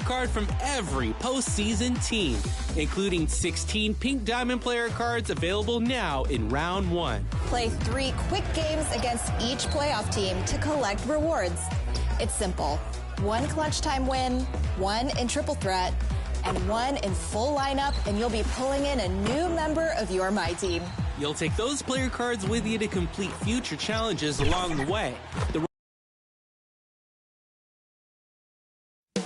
card from every postseason team, including 16 Pink Diamond player cards available now in round 1. Play 3 quick games against each playoff team to collect rewards. It's simple. 1 clutch time win, 1 in triple threat, and 1 in full lineup, and you'll be pulling in a new member of your My Team. You'll take those player cards with you to complete future challenges along the way.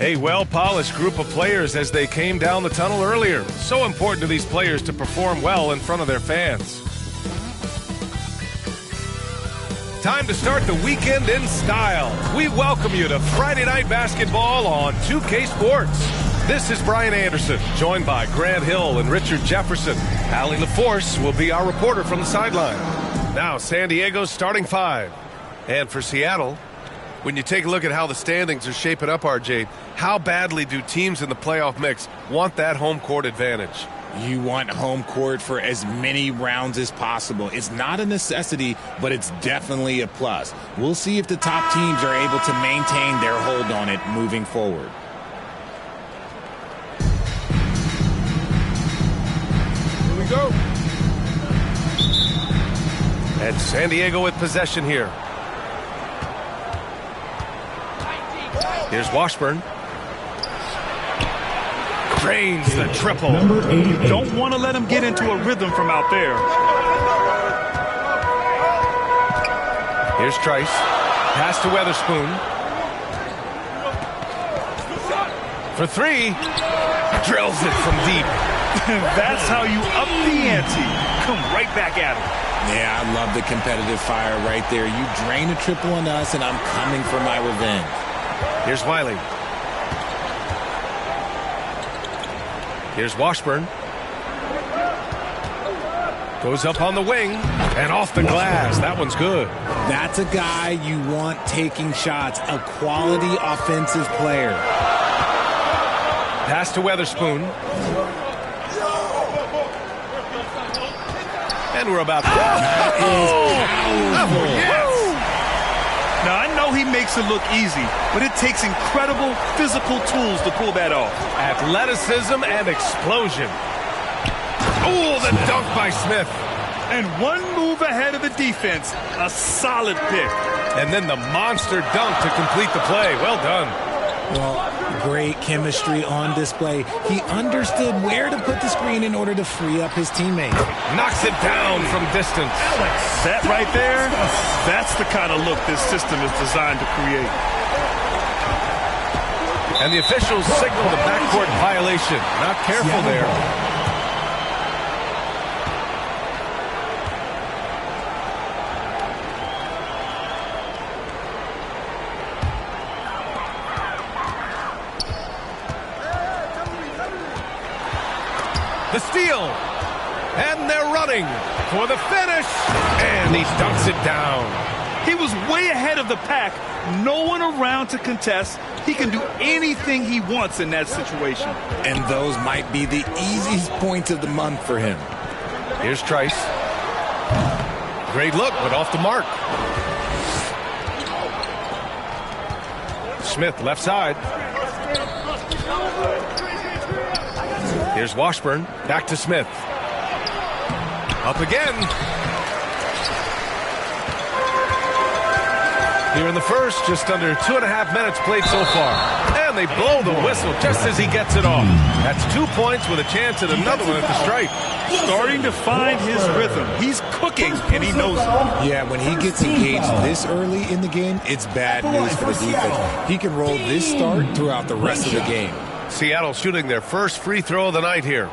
A well-polished group of players as they came down the tunnel earlier. So important to these players to perform well in front of their fans. Time to start the weekend in style. We welcome you to Friday Night Basketball on 2K Sports. This is Brian Anderson, joined by Grant Hill and Richard Jefferson. Allie LaForce will be our reporter from the sideline. Now, San Diego's starting 5. And for Seattle, when you take a look at how the standings are shaping up, RJ, how badly do teams in the playoff mix want that home court advantage? You want home court for as many rounds as possible. It's not a necessity, but it's definitely a plus. We'll see if the top teams are able to maintain their hold on it moving forward. Here we go. And San Diego with possession here. Here's Washburn. Drains the triple. You don't want to let him get into a rhythm from out there. Here's Trice. Pass to Weatherspoon. For 3. Drills it from deep. That's how you up the ante. Come right back at him. Yeah, I love the competitive fire right there. You drain a triple on us, and I'm coming for my revenge. Here's Wiley. Here's Washburn. Goes up on the wing and off the glass. That one's good. That's a guy you want taking shots, a quality offensive player. Pass to Weatherspoon. And we're about to... Now, I know he makes it look easy, but it takes incredible physical tools to pull that off. Athleticism and explosion. Oh, the dunk by Smith. And one move ahead of the defense. A solid pick. And then the monster dunk to complete the play. Well done. Well, great chemistry on display. He understood where to put the screen in order to free up his teammate. Knocks it down from distance. That right there, that's the kind of look this system is designed to create. And the officials signal the backcourt violation. Not careful there. The steal, and they're running for the finish, and he dunks it down. He was way ahead of the pack, no one around to contest. He can do anything he wants in that situation. And those might be the easiest points of the month for him. Here's Trice. Great look, but off the mark. Smith, left side. Here's Washburn. Back to Smith. Up again. Here in the first, just under 2.5 minutes played so far. And they blow the whistle just as he gets it off. That's 2 points with a chance at another one at the stripe. Starting to find his rhythm. He's cooking, and he knows it. Yeah, when he gets engaged this early in the game, it's bad news for the defense. He can roll this start throughout the rest of the game. Seattle shooting their first free throw of the night here.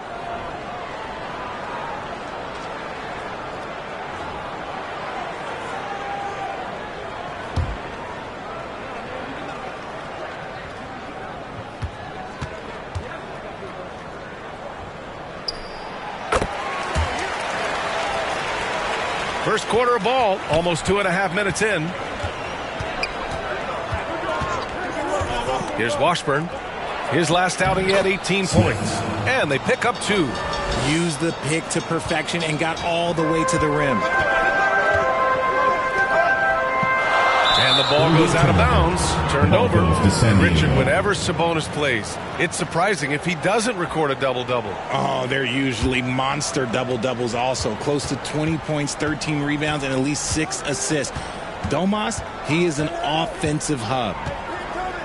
First quarter of ball, almost 2.5 minutes in. Here's Washburn. His last outing, he had 18 points. And they pick up 2. Used the pick to perfection and got all the way to the rim. And the ball goes out of bounds, turned over. Richard, whenever Sabonis plays, it's surprising if he doesn't record a double-double. Oh, they're usually monster double-doubles also. Close to 20 points, 13 rebounds, and at least 6 assists. Domas, he is an offensive hub.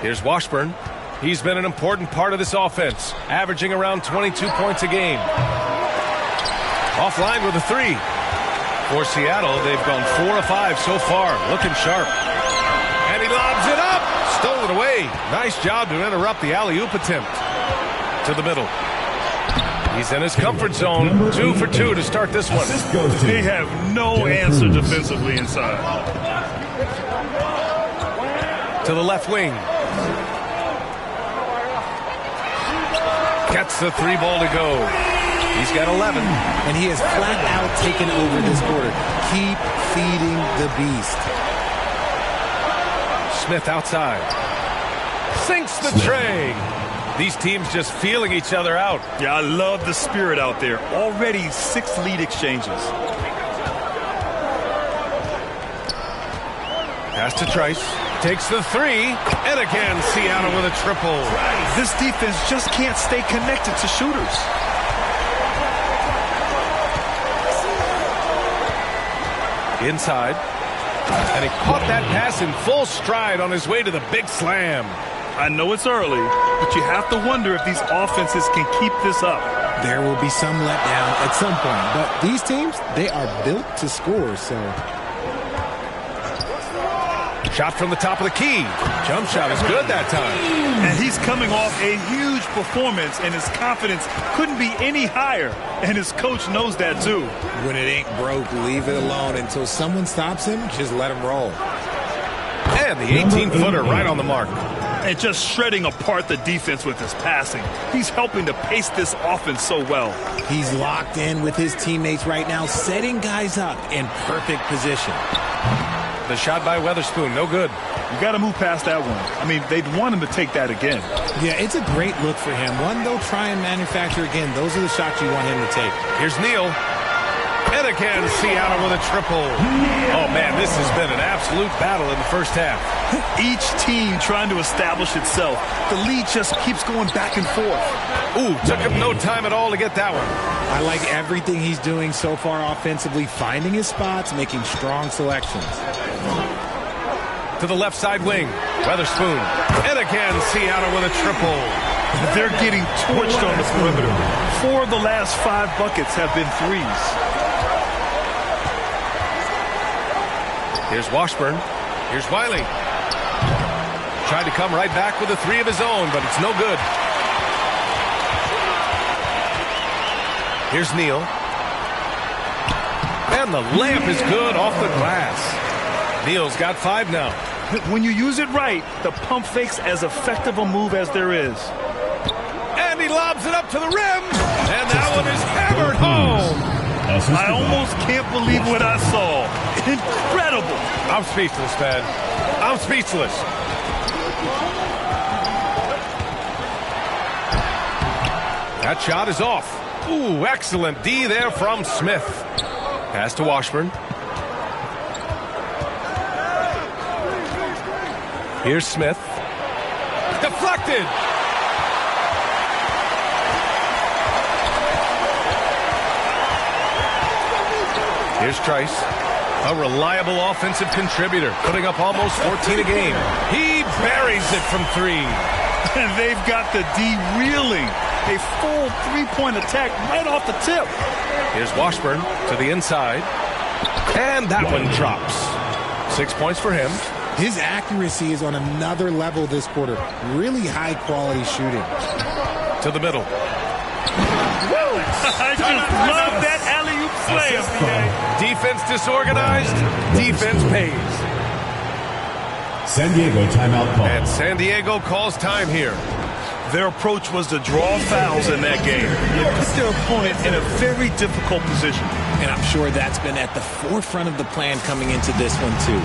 Here's Washburn. He's been an important part of this offense, averaging around 22 points a game. Offline with a 3. For Seattle, they've gone 4 of 5 so far, looking sharp. And he lobs it up. Stolen away. Nice job to interrupt the alley-oop attempt. To the middle. He's in his comfort zone. 2 for 2 to start this one. They have no answer defensively inside. To the left wing. Gets the 3 ball to go. He's got 11. And he has flat out taken over this quarter. Keep feeding the beast. Smith outside. Sinks the tray. These teams just feeling each other out. Yeah, I love the spirit out there. Already 6 lead exchanges. Pass to Trice. Takes the 3. And again, Seattle with a triple. This defense just can't stay connected to shooters. Inside. And he caught that pass in full stride on his way to the big slam. I know it's early, but you have to wonder if these offenses can keep this up. There will be some letdown at some point, but these teams, they are built to score, so. Shot from the top of the key. Jump shot is good that time. And he's coming off a huge performance, and his confidence couldn't be any higher. And his coach knows that, too. When it ain't broke, leave it alone. Until someone stops him, just let him roll. And the 18-footer right on the mark. And just shredding apart the defense with his passing. He's helping to pace this offense so well. He's locked in with his teammates right now, setting guys up in perfect position. The shot by Weatherspoon, no good. You got to move past that one. I mean, they'd want him to take that again. Yeah, it's a great look for him. One they'll try and manufacture again. Those are the shots you want him to take. Here's Neal. And again, Seattle with a triple. Oh, man, this has been an absolute battle in the first half. Each team trying to establish itself. The lead just keeps going back and forth. Ooh, took him no time at all to get that one. I like everything he's doing so far offensively, finding his spots, making strong selections. To the left side wing, Weatherspoon. And again, Seattle with a triple. They're getting torched on the perimeter. 4 of the last 5 buckets have been threes. Here's Washburn. Here's Wiley. Tried to come right back with a 3 of his own, but it's no good. Here's Neal. And the layup is good off the glass. Neal's got 5 now. When you use it right, the pump fake's as effective a move as there is. And he lobs it up to the rim. And that one is hammered home. I almost can't believe what I saw. Incredible. I'm speechless, man. I'm speechless. That shot is off. Ooh, excellent D there from Smith. Pass to Washburn. Here's Smith. Deflected. Here's Trice, a reliable offensive contributor, putting up almost 14 a game. He buries it from 3. And they've got the D reeling. A full 3-point attack right off the tip. Here's Washburn to the inside. And that one drops. 6 points for him. His accuracy is on another level this quarter. Really high-quality shooting. To the middle. I just love that alley-oop slam. Defense disorganized. Defense pays. San Diego timeout call. And San Diego calls time here. Their approach was to draw fouls in that game. It put their opponent in a very difficult position. And I'm sure that's been at the forefront of the plan coming into this one, too.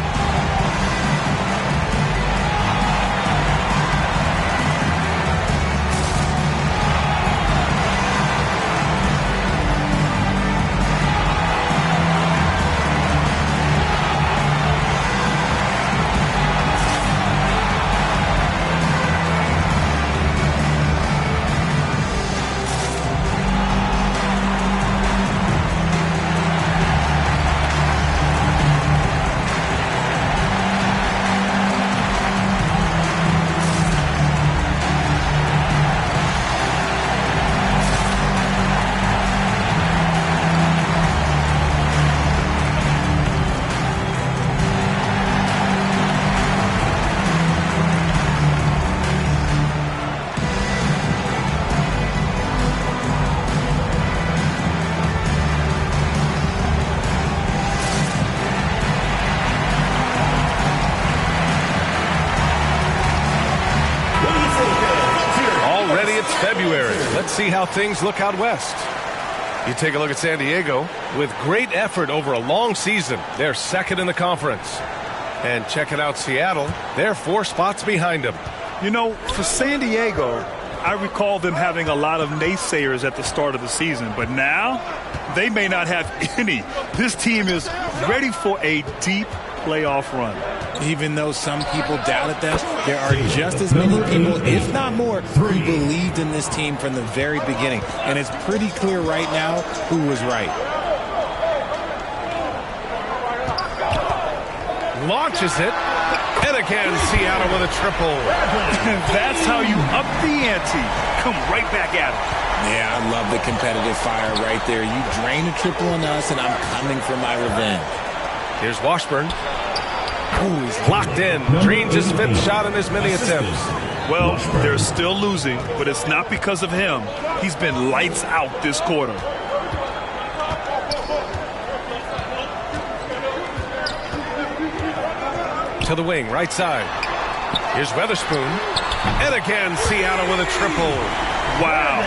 It's February. Let's see how things look out west. You take a look at San Diego. With great effort over a long season, they're second in the conference. And checking out Seattle, they're 4 spots behind them. You know, for San Diego, I recall them having a lot of naysayers at the start of the season, but now they may not have any. This team is ready for a deep playoff run. Even though some people doubted them, there are just as many people, if not more, who believed in this team from the very beginning. And it's pretty clear right now who was right. Launches it. And again, Seattle with a triple. That's how you up the ante. Come right back at it. Yeah, I love the competitive fire right there. You drain a triple on us, and I'm coming for my revenge. Here's Washburn. Oh, he's locked in. Drains his 5th shot in as many attempts. Well, they're still losing, but it's not because of him. He's been lights out this quarter. To the wing, right side. Here's Weatherspoon. And again, Seattle with a triple. Wow.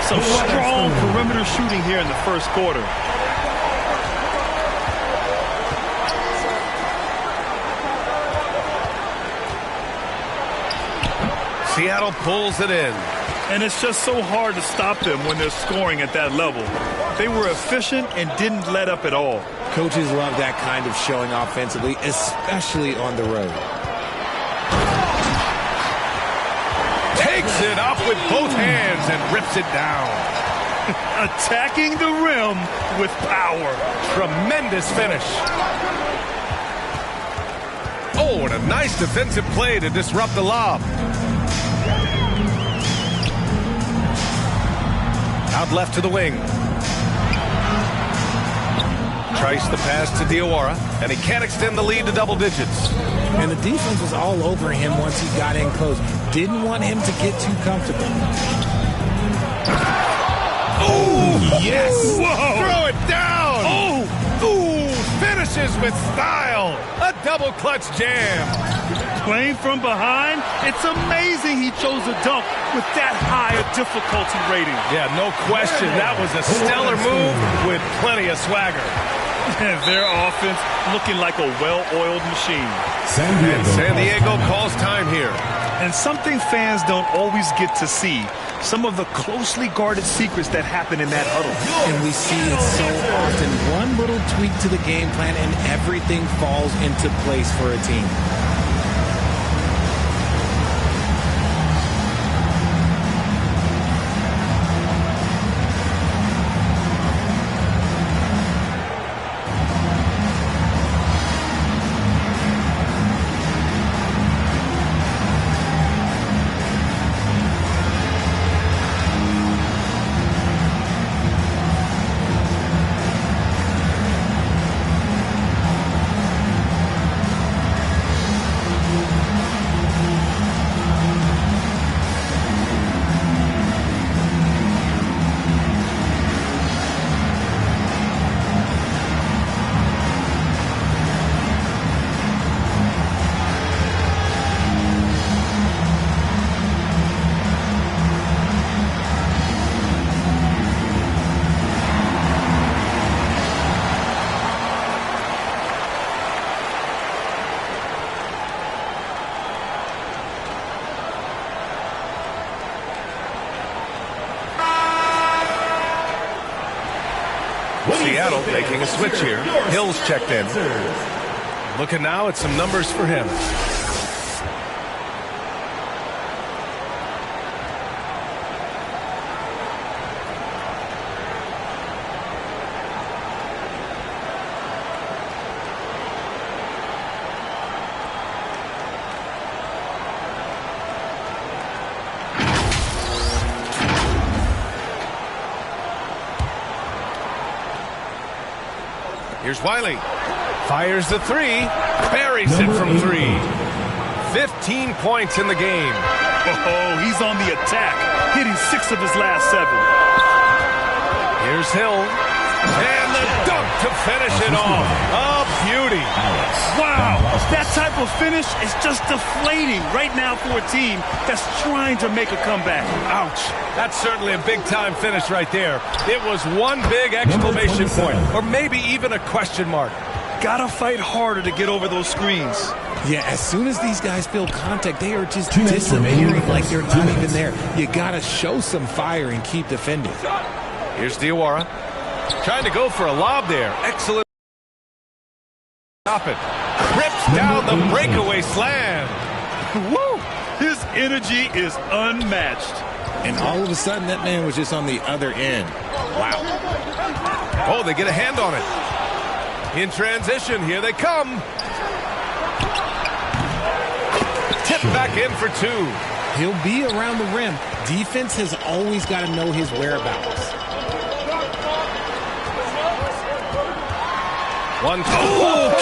Some strong perimeter shooting here in the first quarter. Seattle pulls it in. And it's just so hard to stop them when they're scoring at that level. They were efficient and didn't let up at all. Coaches love that kind of showing offensively, especially on the road. Takes it up with both hands and rips it down. Attacking the rim with power. Tremendous finish. Oh, and a nice defensive play to disrupt the lob. Out left to the wing. Tries the pass to Diawara, and he can't extend the lead to double digits. And the defense was all over him once he got in close. Didn't want him to get too comfortable. Oh, yes! Whoa. Throw it down! Oh! Ooh, finishes with style! A double clutch jam! Playing from behind, it's amazing he chose a dunk with that high a difficulty rating. Yeah, no question. That was a stellar move with plenty of swagger. And their offense looking like a well-oiled machine. And San Diego calls time here. And something fans don't always get to see. Some of the closely guarded secrets that happen in that huddle. And we see it so often. One little tweak to the game plan and everything falls into place for a team. Seattle making a switch here. Hill's checked in. Looking now at some numbers for him. Here's Wiley. Fires the three. Buries it from 3. 15 points in the game. Oh, he's on the attack. Hitting 6 of his last 7. Here's Hill. And the dunk to finish it off. A beauty. Wow, that type of finish is just deflating right now for a team that's trying to make a comeback. Ouch. That's certainly a big-time finish right there. It was one big exclamation point, or maybe even a question mark. Gotta fight harder to get over those screens. Yeah, as soon as these guys feel contact, they are just disappearing like they're not even there. You gotta show some fire and keep defending. Here's Diawara. Trying to go for a lob there. Excellent. Stop it. Rips down the breakaway slam. Woo! His energy is unmatched. And all of a sudden, that man was just on the other end. Wow. Oh, they get a hand on it. In transition, here they come. Tip back in for two. He'll be around the rim. Defense has always got to know his whereabouts. One, two.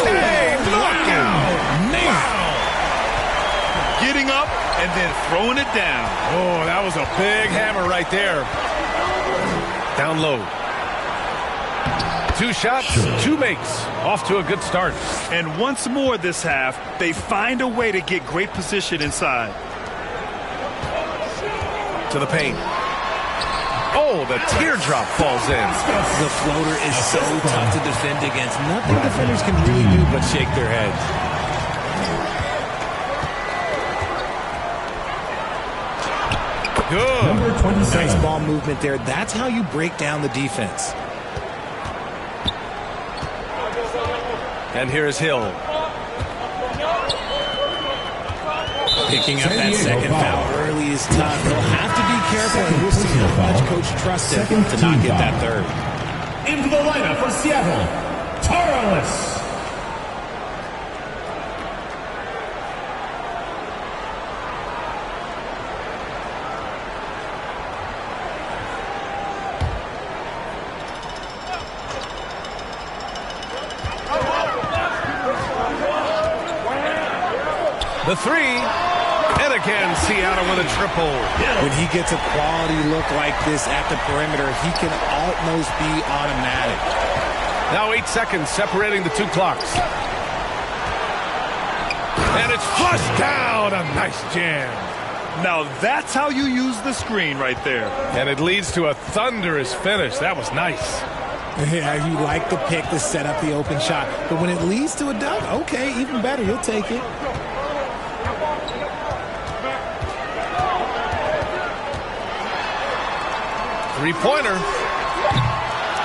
Okay, knockout. Man. Getting up and then throwing it down. Oh, that was a big hammer right there. Down low. Two shots, two makes. Off to a good start. And once more this half, they find a way to get great position inside. To the paint. Oh, the teardrop falls in. The floater is so tough to defend against. Nothing defenders can really do but shake their heads. Good. Nice ball movement there. That's how you break down the defense. And here's Hill. Picking up that second foul early is tough. He'll have to be careful, and we'll see how much Coach trusts him to not get that third. Into the lineup for Seattle, Tarlis. The three, and again, Seattle with a triple. When he gets a quality look like this at the perimeter, he can almost be automatic. Now 8 seconds separating the two clocks. And it's flushed down. A nice jam. Now that's how you use the screen right there. And it leads to a thunderous finish. That was nice. Yeah, you like the pick to set up the open shot. But when it leads to a dunk, okay, even better. You'll take it. Three-pointer.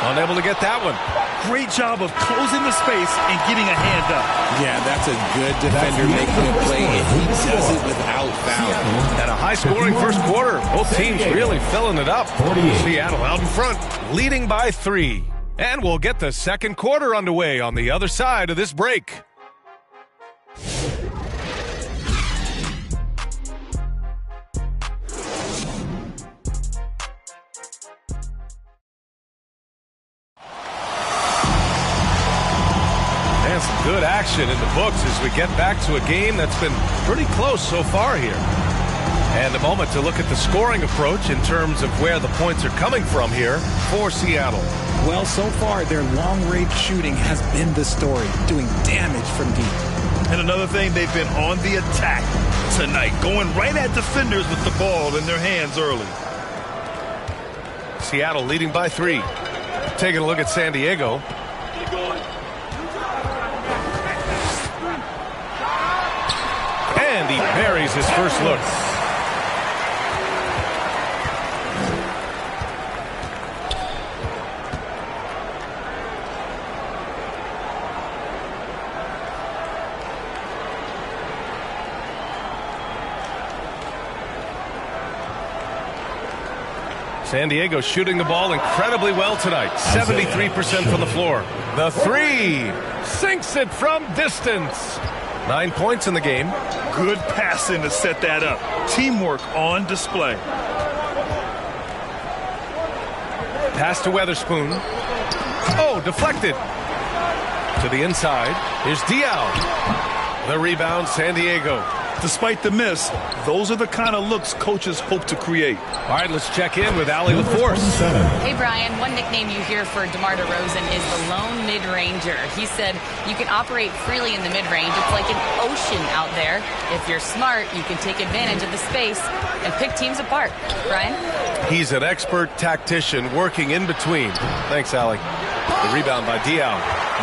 Unable to get that one. Great job of closing the space and getting a hand up. Yeah, that's a good defender making a play, and he does it without foul. And a high-scoring first quarter. Both teams really filling it up. Seattle out in front, leading by 3. And we'll get the second quarter underway on the other side of this break. Some good action in the books as we get back to a game that's been pretty close so far here. And a moment to look at the scoring approach in terms of where the points are coming from here for Seattle. Well, so far, their long-range shooting has been the story, doing damage from deep. And another thing, they've been on the attack tonight, going right at defenders with the ball in their hands early. Seattle leading by 3. Taking a look at San Diego. And he buries his first look. San Diego shooting the ball incredibly well tonight. 73% from the floor. The three sinks it from distance. 9 points in the game. Good passing to set that up. Teamwork on display. Pass to Weatherspoon. Oh, deflected. To the inside. Here's Diaw. The rebound, San Diego. Despite the miss, those are the kind of looks coaches hope to create. All right, let's check in with Allie LaForce. Hey, Brian. One nickname you hear for DeMar DeRozan is the lone mid-ranger. He said you can operate freely in the mid-range. It's like an ocean out there. If you're smart, you can take advantage of the space and pick teams apart. Brian? He's an expert tactician working in between. Thanks, Allie. The rebound by Diaw.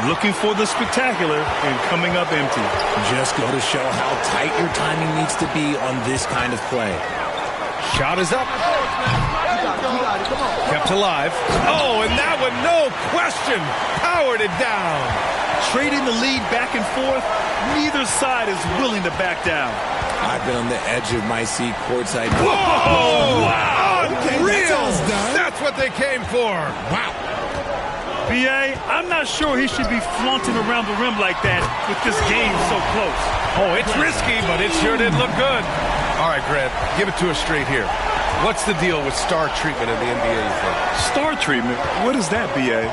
Looking for the spectacular and coming up empty. Just go to show how tight your timing needs to be on this kind of play. Shot is up. Kept alive. Oh, and that one, no question, powered it down. Trading the lead back and forth, neither side is willing to back down. I've been on the edge of my seat courtside. Whoa! Wow! Unreal! Okay, that's what they came for. Wow. B.A., I'm not sure he should be flaunting around the rim like that with this game so close. Oh, it's risky, but it sure did look good. All right, Grant, give it to us straight here. What's the deal with star treatment in the NBA, you think? Star treatment? What is that, B.A.?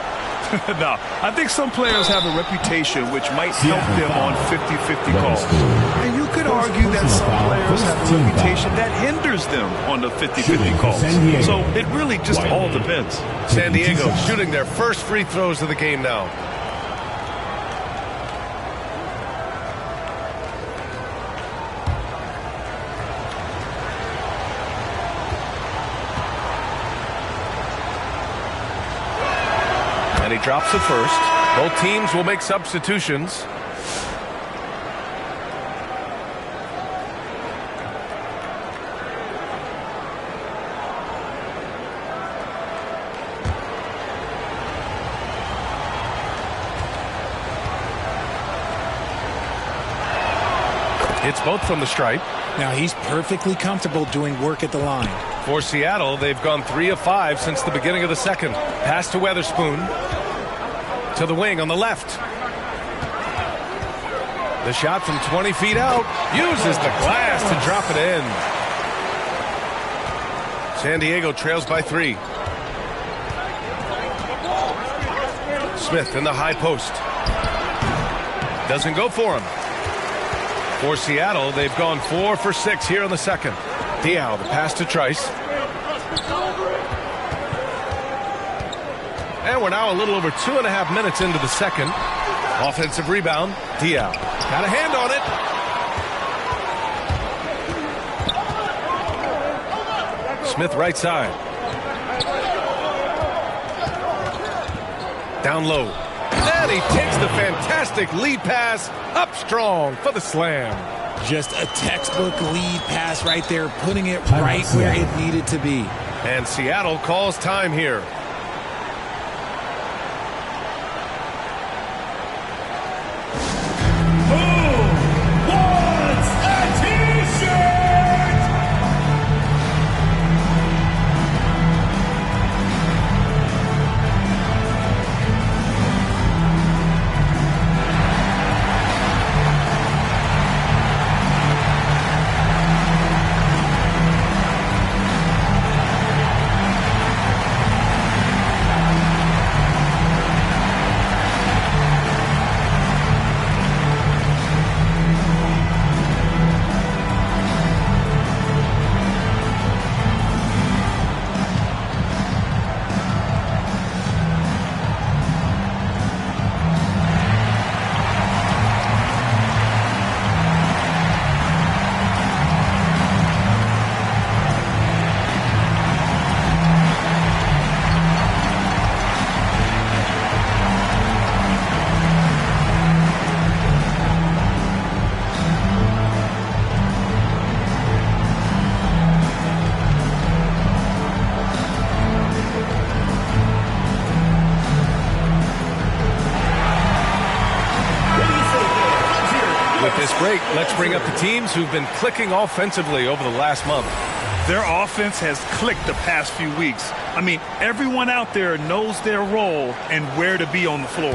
No, I think some players have a reputation which might help them on 50-50 calls. And you could argue that some players have a reputation that hinders them on the 50-50 calls. So it really just all depends. San Diego shooting their first free throws of the game now. And he drops it first. Both teams will make substitutions. Hits both from the stripe. Now he's perfectly comfortable doing work at the line. For Seattle, they've gone 3 of 5 since the beginning of the second. Pass to Weatherspoon. To the wing on the left. The shot from 20 feet out. Uses the glass to drop it in. San Diego trails by 3. Smith in the high post. Doesn't go for him. For Seattle, they've gone 4 for 6 here in the second. Diaw, the pass to Trice. And we're now a little over 2.5 minutes into the second. Offensive rebound. Diaw got a hand on it. Smith right side. Down low. And he takes the fantastic lead pass up strong for the slam. Just a textbook lead pass right there, putting it right where it needed to be. And Seattle calls time here. Break. Let's bring up the teams who've been clicking offensively over the last month. Their offense has clicked the past few weeks. I mean, everyone out there knows their role and where to be on the floor.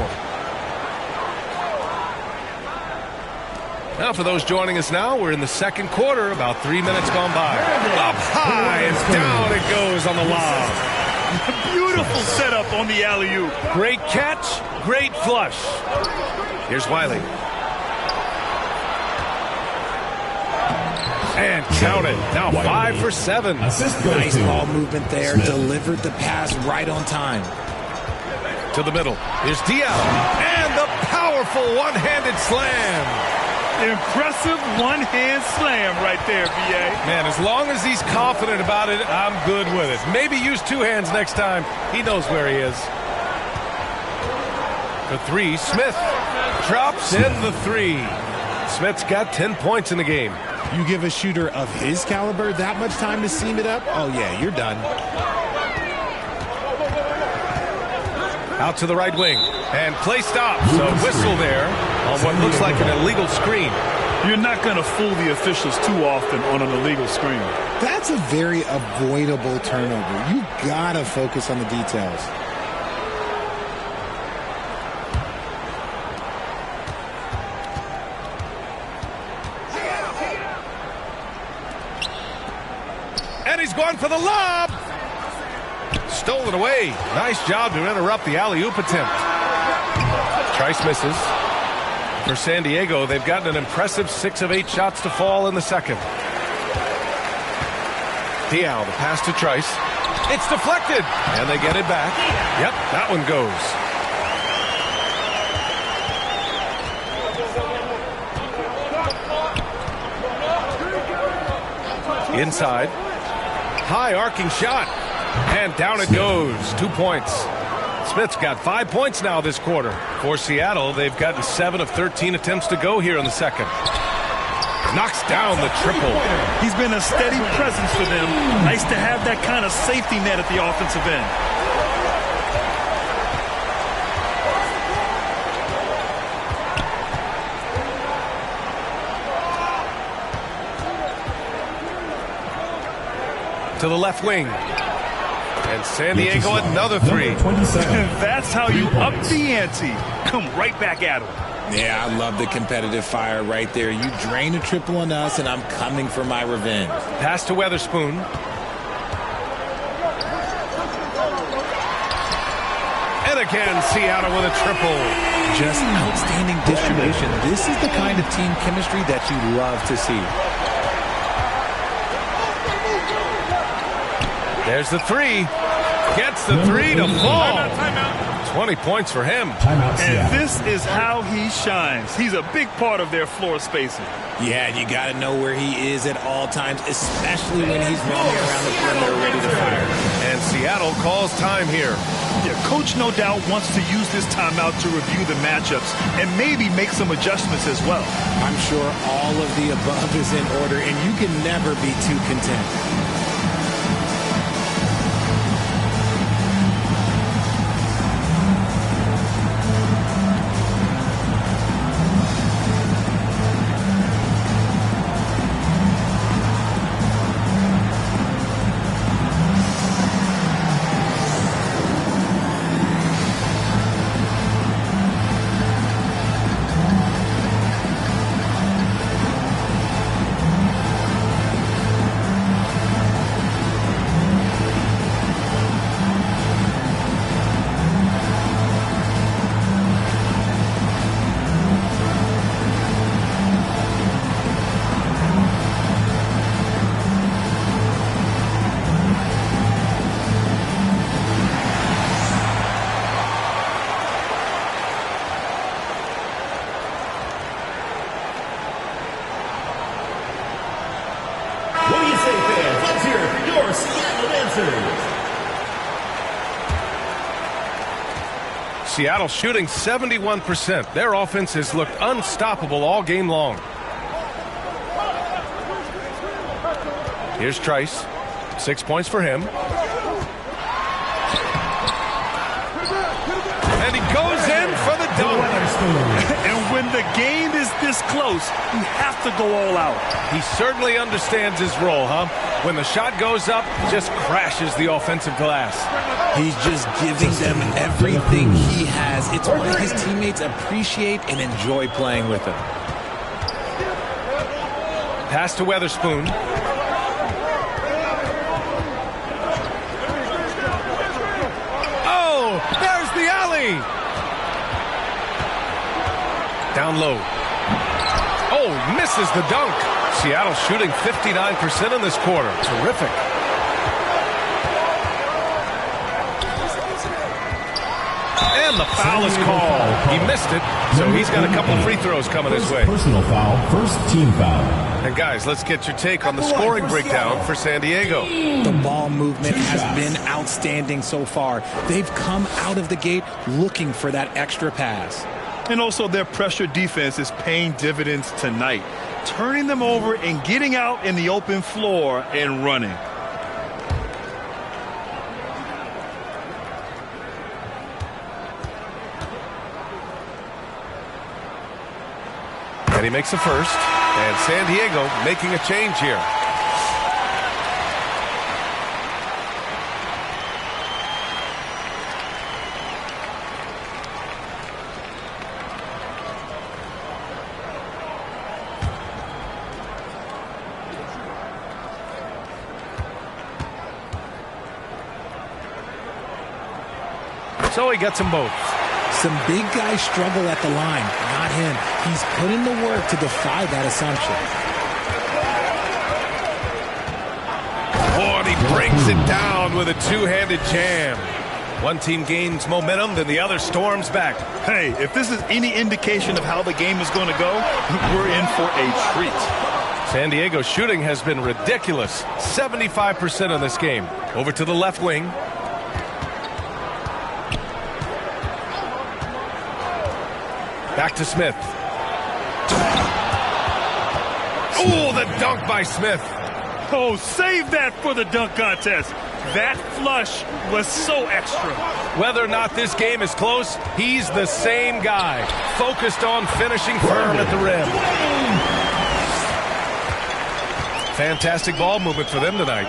Now, for those joining us now, we're in the second quarter, about 3 minutes gone by. Up high and down it goes on the lob. Beautiful setup on the alley-oop. Great catch, great flush. Here's Wiley. And count it. Now 5 for 7. Nice ball movement there. Delivered the pass right on time. To the middle. Here's Diaz. And the powerful one-handed slam. Impressive one-hand slam right there, B.A. Man, as long as he's confident about it, I'm good with it. Maybe use 2 hands next time. He knows where he is. For 3, Smith drops in the 3. Smith's got 10 points in the game. You give a shooter of his caliber that much time to seam it up? Oh, yeah, you're done. Out to the right wing. And play stops. A whistle there on what looks like an illegal screen. You're not going to fool the officials too often on an illegal screen. That's a very avoidable turnover. You got to focus on the details. And he's going for the lob. Stolen away. Nice job to interrupt the alley-oop attempt. Trice misses. For San Diego, they've gotten an impressive 6 of 8 shots to fall in the second. Diao, the pass to Trice. It's deflected. And they get it back. Yep, that one goes. Inside. High arcing shot. And down it goes. 2 points. Smith's got 5 points now this quarter. For Seattle, they've gotten 7 of 13 attempts to go here in the second. Knocks down the triple. He's been a steady presence for them. Nice to have that kind of safety net at the offensive end. To the left wing. And San Diego another 3. That's how you up the ante. Come right back at him. Yeah, I love the competitive fire right there. You drain a triple on us, and I'm coming for my revenge. Pass to Weatherspoon. And again, Seattle with a triple. Just outstanding distribution. This is the kind of team chemistry that you love to see. There's the 3. Gets the 3 to fall. 20 points for him. And this is how he shines. He's a big part of their floor spacing. Yeah, you got to know where he is at all times, especially when he's roaming around the perimeter ready to fire. And Seattle calls time here. Yeah, coach no doubt wants to use this timeout to review the matchups and maybe make some adjustments as well. I'm sure all of the above is in order, and you can never be too content. Seattle shooting 71%. Their offense has looked unstoppable all game long. Here's Trice. 6 points for him. And he goes in for the dunk. And when the game is this close, you have to go all out. He certainly understands his role, huh? When the shot goes up, just crashes the offensive glass. He's just giving them everything he has. It's why his teammates appreciate and enjoy playing with him. Pass to Weatherspoon. Oh, there's the alley. Down low. Oh, misses the dunk. Seattle shooting 59% in this quarter. Terrific. And the foul is called. He missed it, so he's got a couple free throws coming his way. Personal foul, first team foul. And guys, let's get your take on the scoring breakdown for San Diego. The ball movement has been outstanding so far. They've come out of the gate looking for that extra pass. And also their pressure defense is paying dividends tonight, turning them over and getting out in the open floor and running. And he makes a first. And San Diego making a change here. So he gets them both. Some big guys struggle at the line. Not him. He's put in the work to defy that assumption. Oh, and he brings it down with a two-handed jam. One team gains momentum, then the other storms back. Hey, if this is any indication of how the game is going to go, we're in for a treat. San Diego's shooting has been ridiculous. 75% in this game. Over to the left wing. Back to Smith. Oh, the dunk by Smith. Oh, save that for the dunk contest. That flush was so extra. Whether or not this game is close, he's the same guy. Focused on finishing firm at the rim. Fantastic ball movement for them tonight.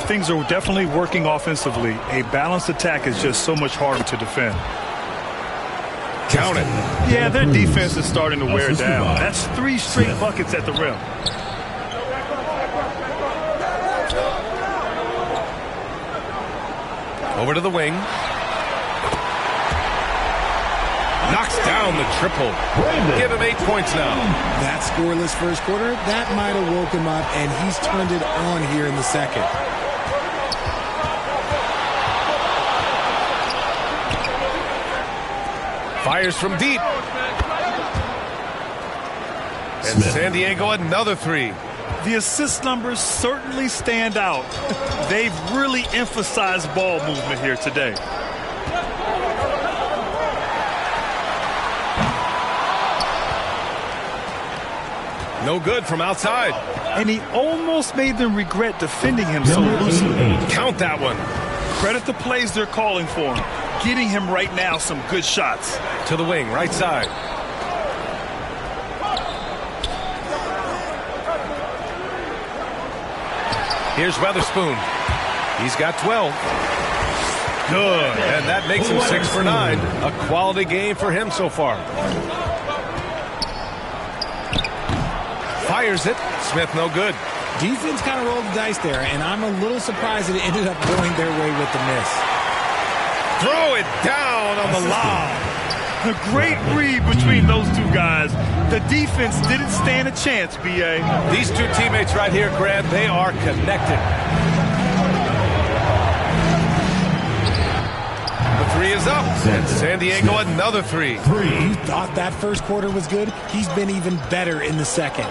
Things are definitely working offensively. A balanced attack is just so much harder to defend. Count it. Yeah, their defense is starting to wear down. That's 3 straight buckets at the rim. Over to the wing. Knocks down the triple. Give him 8 points now. That scoreless first quarter, that might have woke him up, and he's turned it on here in the second. Fires from deep. And San Diego another 3. The assist numbers certainly stand out. They've really emphasized ball movement here today. No good from outside. And he almost made them regret defending him so loosely. Count that one. Credit the plays they're calling for him. Getting him right now some good shots. To the wing, right side. Here's Weatherspoon. He's got 12. Good. And that makes him 6 for 9. A quality game for him so far. Fires it. Smith no good. Defense kind of rolled the dice there, and I'm a little surprised that it ended up going their way with the miss. Throw it down on the lob. A great read between those two guys. The defense didn't stand a chance, B.A. These two teammates right here, Grant, they are connected. The 3 is up. And San Diego another 3. You thought that first quarter was good? He's been even better in the second.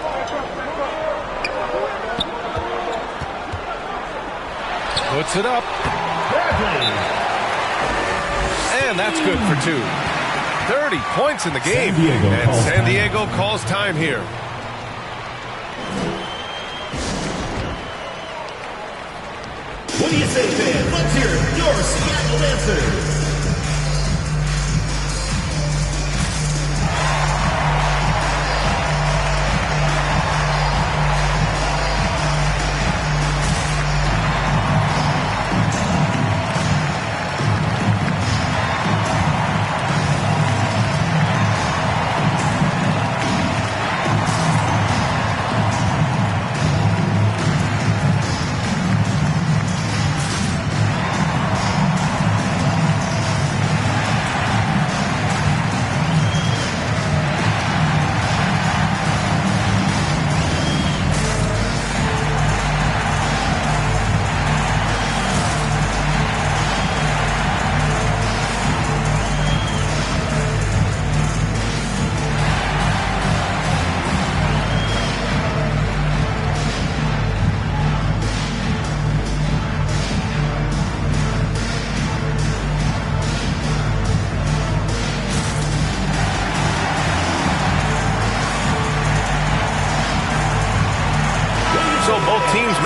Puts it up. And that's good for 2. 30 points in the game. And San Diego calls time here. What do you say, fans? Let's hear your Seattle answers.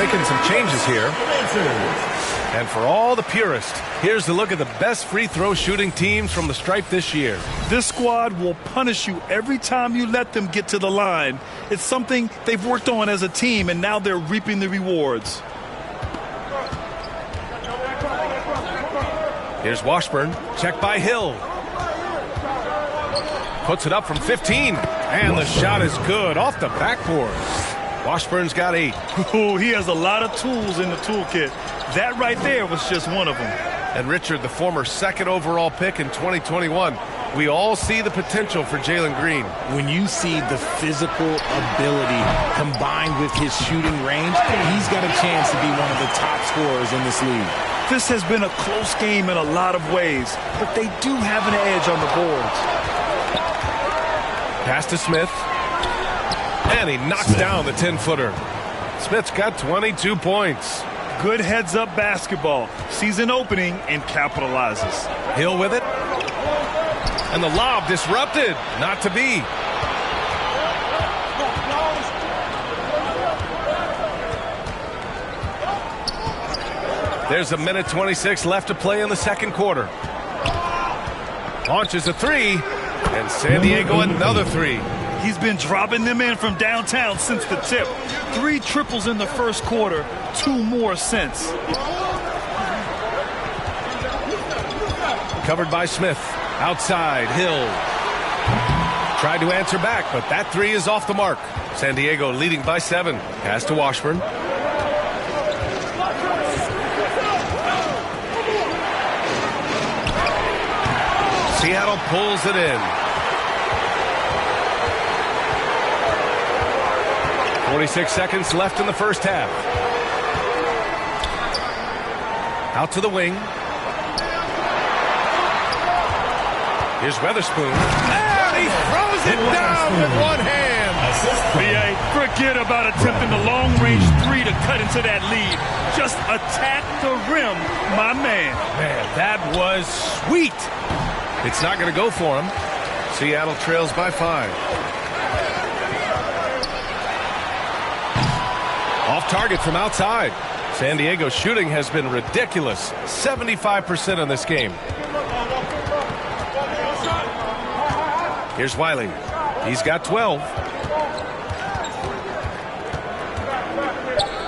making some changes here. And for all the purists, here's a look at the best free throw shooting teams from the stripe this year. This squad will punish you every time you let them get to the line. It's something they've worked on as a team, and now they're reaping the rewards. Here's Washburn, checked by Hill. Puts it up from 15, and the shot is good off the backboard. Washburn's got 8. Ooh, he has a lot of tools in the toolkit. That right there was just one of them. And Richard, the former second overall pick in 2021, we all see the potential for Jalen Green. When you see the physical ability combined with his shooting range, he's got a chance to be one of the top scorers in this league. This has been a close game in a lot of ways, but they do have an edge on the boards. Pass to Smith. And he knocks down the 10-footer. Smith's got 22 points. Good heads-up basketball. Sees an opening and capitalizes. Hill with it. And the lob disrupted. Not to be. There's a minute 26 left to play in the second quarter. Launches a 3. And San Diego another 3. He's been dropping them in from downtown since the tip. 3 triples in the first quarter, 2 more since. Covered by Smith. Outside, Hill. Tried to answer back, but that 3 is off the mark. San Diego leading by 7. Pass to Washburn. Seattle pulls it in. 46 seconds left in the first half. Out to the wing. Here's Weatherspoon. And he throws it down with one hand. B.A., forget about attempting the long-range 3 to cut into that lead. Just attack the rim, my man. Man, that was sweet. It's not going to go for him. Seattle trails by 5. Off target from outside. San Diego's shooting has been ridiculous. 75% in this game. Here's Wiley. He's got 12.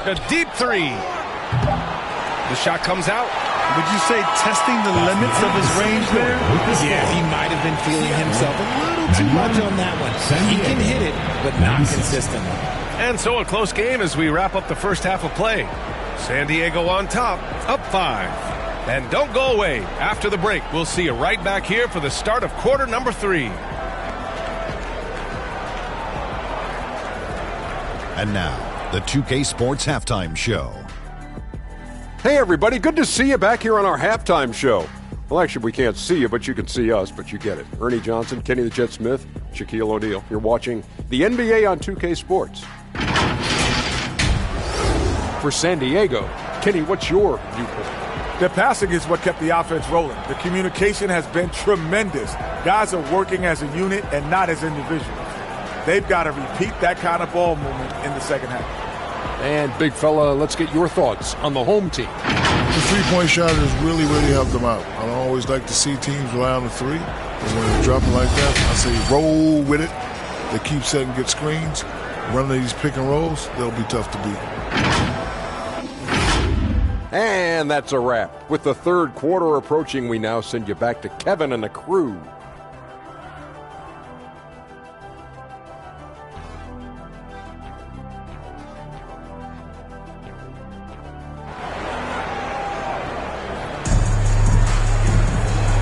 A deep 3. The shot comes out. Would you say testing the limits of his range there? Yeah, he might have been feeling himself a little too much on that one. He can hit it, but not consistently. And so a close game as we wrap up the first half of play. San Diego on top, up 5. And don't go away. After the break, we'll see you right back here for the start of quarter number 3. And now, the 2K Sports Halftime Show. Hey, everybody. Good to see you back here on our halftime show. Well, actually, we can't see you, but you can see us, but you get it. Ernie Johnson, Kenny the Jet Smith, Shaquille O'Neal. You're watching the NBA on 2K Sports. For San Diego, Kenny, what's your viewpoint? The passing is what kept the offense rolling. The communication has been tremendous. Guys are working as a unit and not as individuals. They've got to repeat that kind of ball movement in the second half. And, big fella, let's get your thoughts on the home team. The three-point shot has really helped them out. I don't always like to see teams rely on the 3. But when they drop it like that, I say roll with it. They keep setting good screens. Running these pick and rolls, they'll be tough to beat. And that's a wrap. With the third quarter approaching, we now send you back to Kevin and the crew.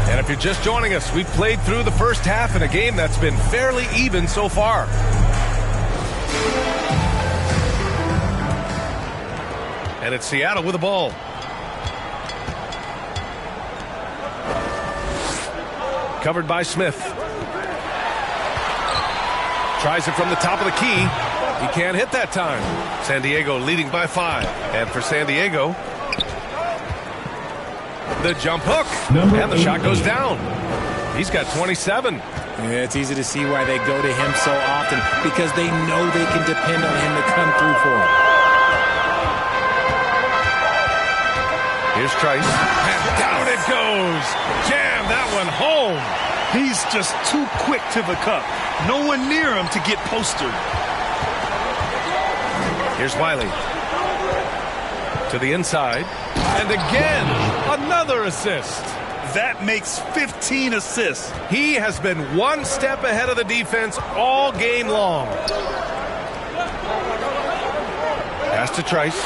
And if you're just joining us, we've played through the first half in a game that's been fairly even so far. And it's Seattle with the ball. Covered by Smith. Tries it from the top of the key. He can't hit that time. San Diego leading by 5. And for San Diego, the jump hook. And the shot goes down. He's got 27. Yeah, it's easy to see why they go to him so often, because they know they can depend on him to come through for them. Here's Trice. And down it goes. Jam that one home. He's just too quick to the cup. No one near him to get postered. Here's Wiley. To the inside. And again, another assist. That makes 15 assists. He has been one step ahead of the defense all game long. Pass to Trice.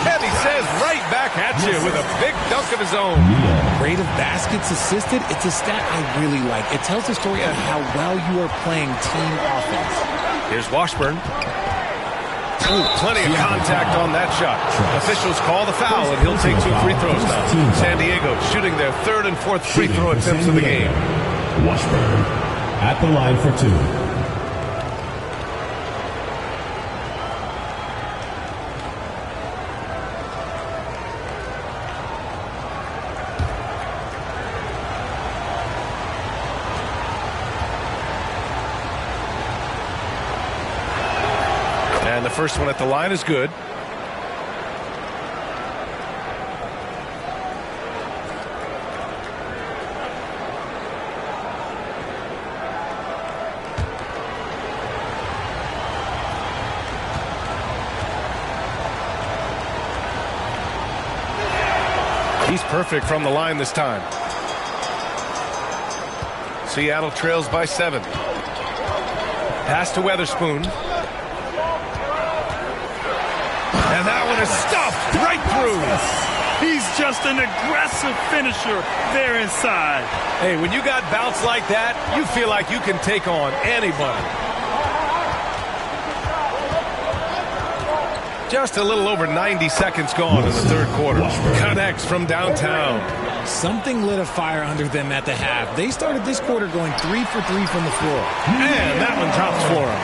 And he says right back at you with a big dunk of his own. Rate of baskets assisted, it's a stat I really like. It tells the story of how well you are playing team offense. Here's Washburn. Ooh, plenty of contact on that shot. Officials call the foul, and he'll take 2 free throws now. San Diego shooting their 3rd and 4th free throw attempts of the game. Washburn at the line for 2. And the first one at the line is good. He's perfect from the line this time. Seattle trails by 7. Pass to Weatherspoon. And that one is stuffed right through. He's just an aggressive finisher there inside. Hey, when you got bounce like that, you feel like you can take on anybody. Just a little over 90 seconds gone in the 3rd quarter. Connects from downtown. Something lit a fire under them at the half. They started this quarter going 3 for 3 from the floor. And that one drops for him.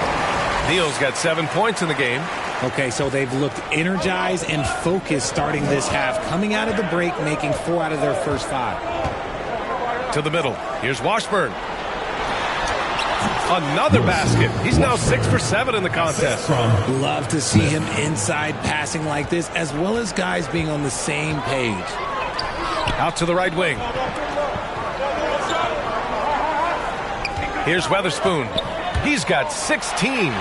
Neal's got 7 points in the game. Okay, so they've looked energized and focused starting this half, coming out of the break, making 4 out of their first 5. To the middle. Here's Washburn. Another basket. He's now 6 for 7 in the contest. Love to see him inside passing like this, as well as guys being on the same page. Out to the right wing. Here's Weatherspoon. He's got 16.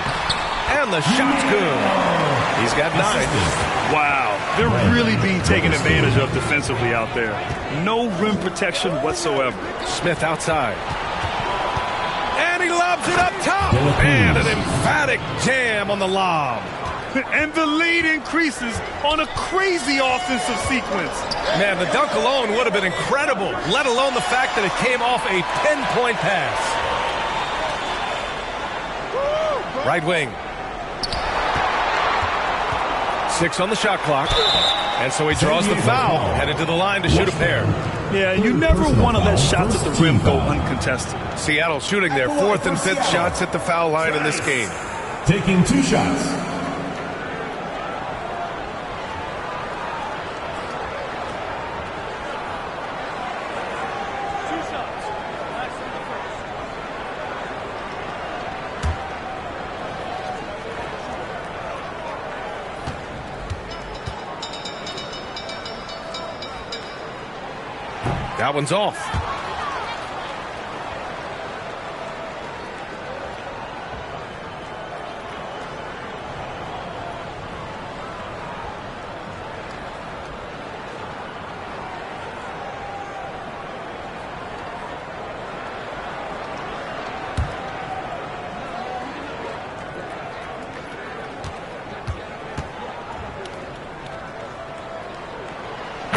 And the shot's good. He's got 9. Wow, they're really being taken advantage of defensively out there. No rim protection whatsoever. Smith outside. And he lobs it up top. And an emphatic jam on the lob. And the lead increases on a crazy offensive sequence. Man, the dunk alone would have been incredible, let alone the fact that it came off a pinpoint pass. Right wing. 6 on the shot clock. And so he draws the foul, headed to the line to shoot a pair. Yeah, you never want to let shots at the rim go uncontested. Seattle shooting their 4th and 5th shots at the foul line in this game. Taking 2 shots. That one's off.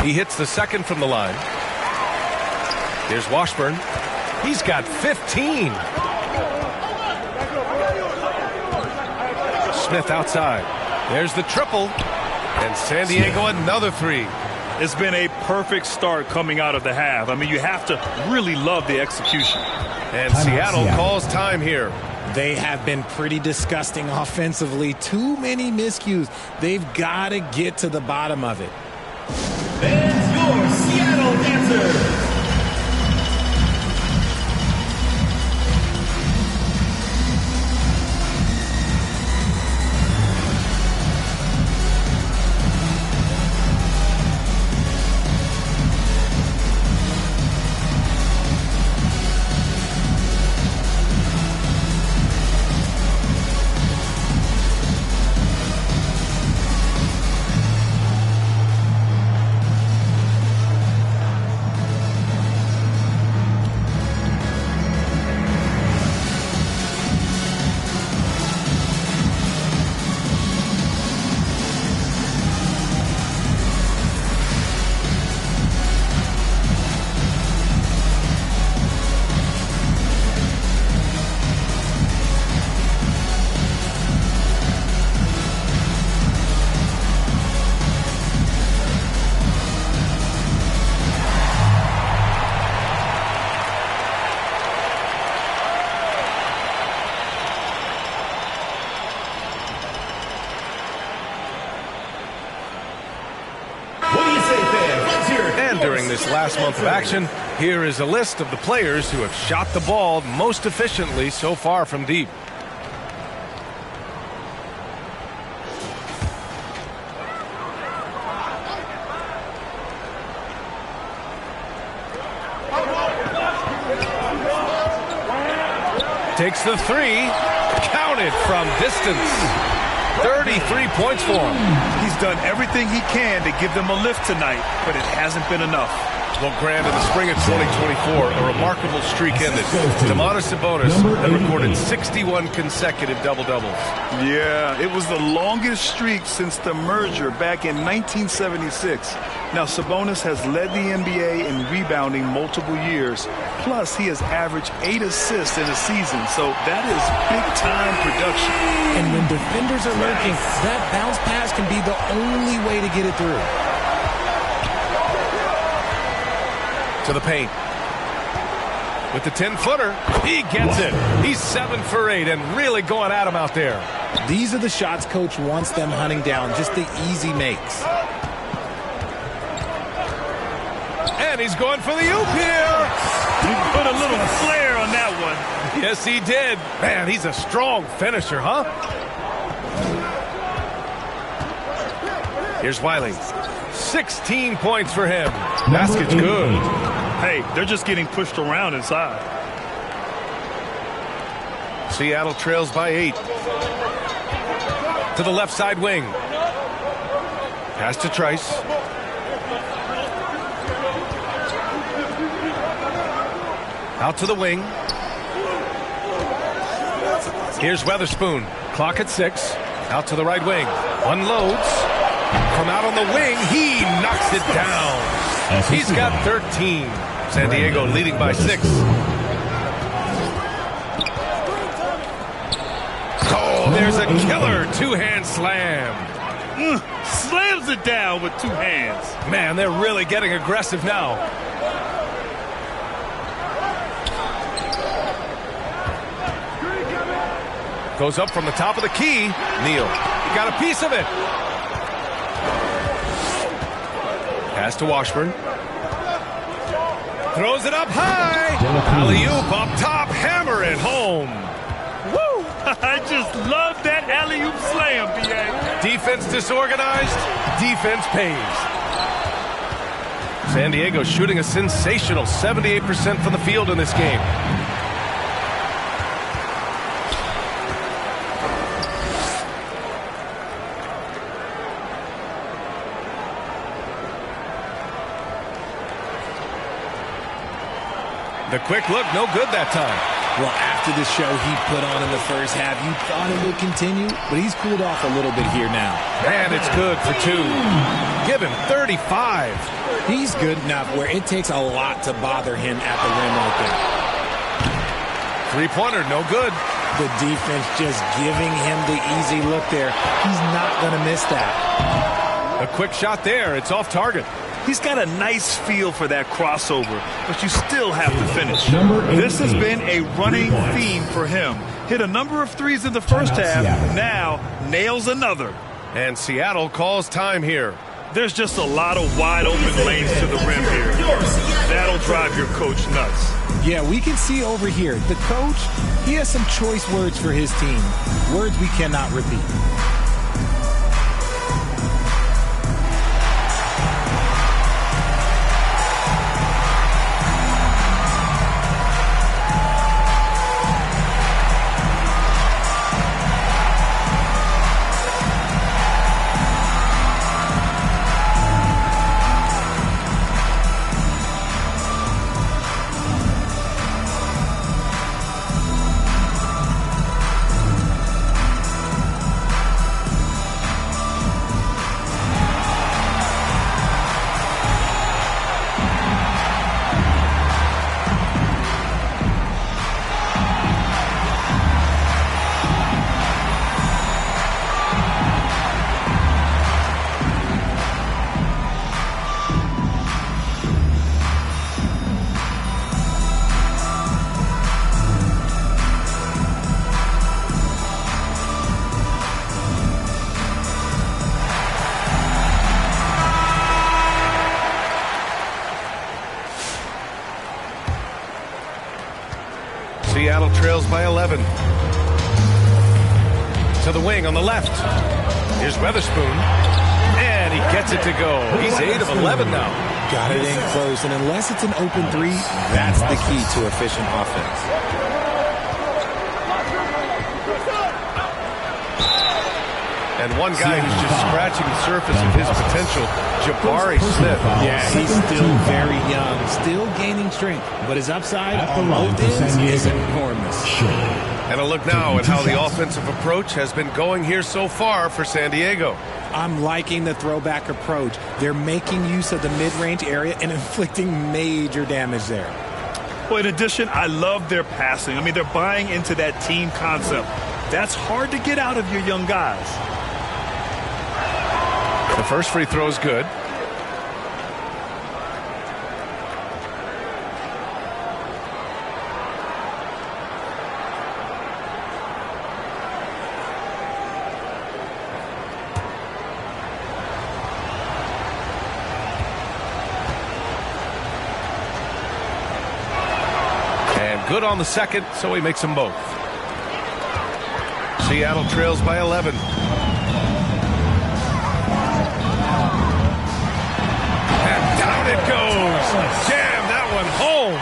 He hits the second from the line. Here's Washburn. He's got 15. Smith outside. There's the triple. And San Diego another 3. It's been a perfect start coming out of the half. I mean, you have to really love the execution. And Seattle calls time here. They have been pretty disgusting offensively. Too many miscues. They've got to get to the bottom of it. And your Seattle answer. this last month of action, here is a list of the players who have shot the ball most efficiently so far from deep. Takes the three, counted from distance. 33 points for him. He's done everything he can to give them a lift tonight, but it hasn't been enough. Well, Grant, in the spring of 2024, a remarkable streak ended. Domantas Sabonis had recorded 61 consecutive double-doubles. Yeah, it was the longest streak since the merger back in 1976. Now, Sabonis has led the NBA in rebounding multiple years. Plus, he has averaged 8 assists in a season, so that is big-time production. And when defenders are lurking, that bounce pass can be the only way to get it through. To the paint. With the 10-footer, he gets it. He's 7 for 8 and really going at him out there. These are the shots coach wants them hunting down, just the easy makes. And he's going for the oop here. He put a little flair on that one. Yes, he did. Man, he's a strong finisher, huh? Here's Wiley. 16 points for him. Basket's good. Hey, they're just getting pushed around inside. Seattle trails by 8. To the left side wing. Pass to Trice. Out to the wing. Here's Weatherspoon. Clock at 6. Out to the right wing. Unloads. From out on the wing, he knocks it down. He's got 13. San Diego leading by 6. Oh, there's a killer two-hand slam. Slams it down with 2 hands. Man, they're really getting aggressive now. Goes up from the top of the key. Neal got a piece of it. Pass to Washburn. Throws it up high. Alley-oop up top. Hammer it home. Woo! I just love that alley-oop slam, B.A. Defense disorganized. Defense pays. San Diego shooting a sensational 78% from the field in this game. The quick look, no good that time. Well, after the show he put on in the first half, you thought it would continue, but he's cooled off a little bit here now. And it's good for 2. Give him 35. He's good enough where it takes a lot to bother him at the rim right there. Three-pointer, no good. The defense just giving him the easy look there. He's not going to miss that. A quick shot there. It's off target. He's got a nice feel for that crossover, but you still have to finish. This has been a running theme for him. Hit a number of threes in the first half, now nails another. And Seattle calls time here. There's just a lot of wide open lanes to the rim here. That'll drive your coach nuts. Yeah, we can see over here. The coach, he has some choice words for his team. Words we cannot repeat. Seattle trails by 11. To the wing on the left. Here's Weatherspoon. And he gets it to go. He's 8 of 11 now. Got it in close, and unless it's an open three, that's the key to efficient offense. And one guy who's just scratching the surface of his potential, Jabari Smith. Yeah, he's still very young, still gaining strength, but his upside on both ends is enormous. And a look now at how the offensive approach has been going here so far for San Diego. I'm liking the throwback approach. They're making use of the mid-range area and inflicting major damage there. Well, in addition, I love their passing. I mean, they're buying into that team concept. That's hard to get out of your young guys. The first free throw is good. Good on the second, so he makes them both. Seattle trails by 11. And down it goes. Jam that one home.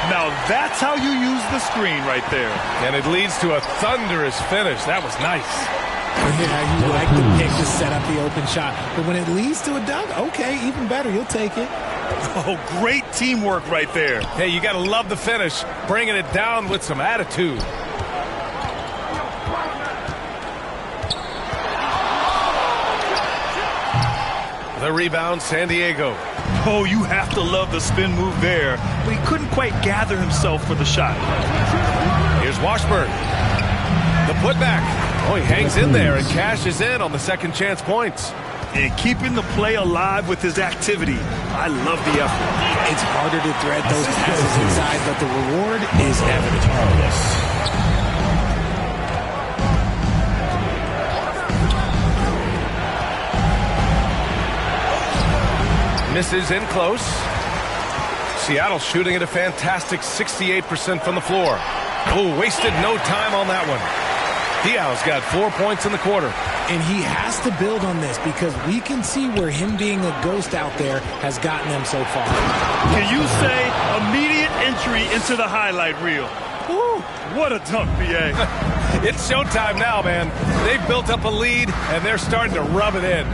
Now that's how you use the screen right there. And it leads to a thunderous finish. That was nice. Yeah, you like the pick to set up the open shot. But when it leads to a dunk, okay, even better. You'll take it. Oh, great teamwork right there. Hey, you got to love the finish. Bringing it down with some attitude. The rebound, San Diego. Oh, you have to love the spin move there. But he couldn't quite gather himself for the shot. Here's Washburn. The putback. Oh, he hangs in there and cashes in on the second chance points. And keeping the play alive with his activity. I love the effort. It's harder to thread those passes inside, but the reward is evident. Misses in close. Seattle shooting at a fantastic 68% from the floor. Oh, wasted no time on that one. Diaw's got 4 points in the quarter. And he has to build on this because we can see where him being a ghost out there has gotten them so far. Can you say immediate entry into the highlight reel? Woo, what a dunk, B.A. It's showtime now, man. They've built up a lead, and they're starting to rub it in.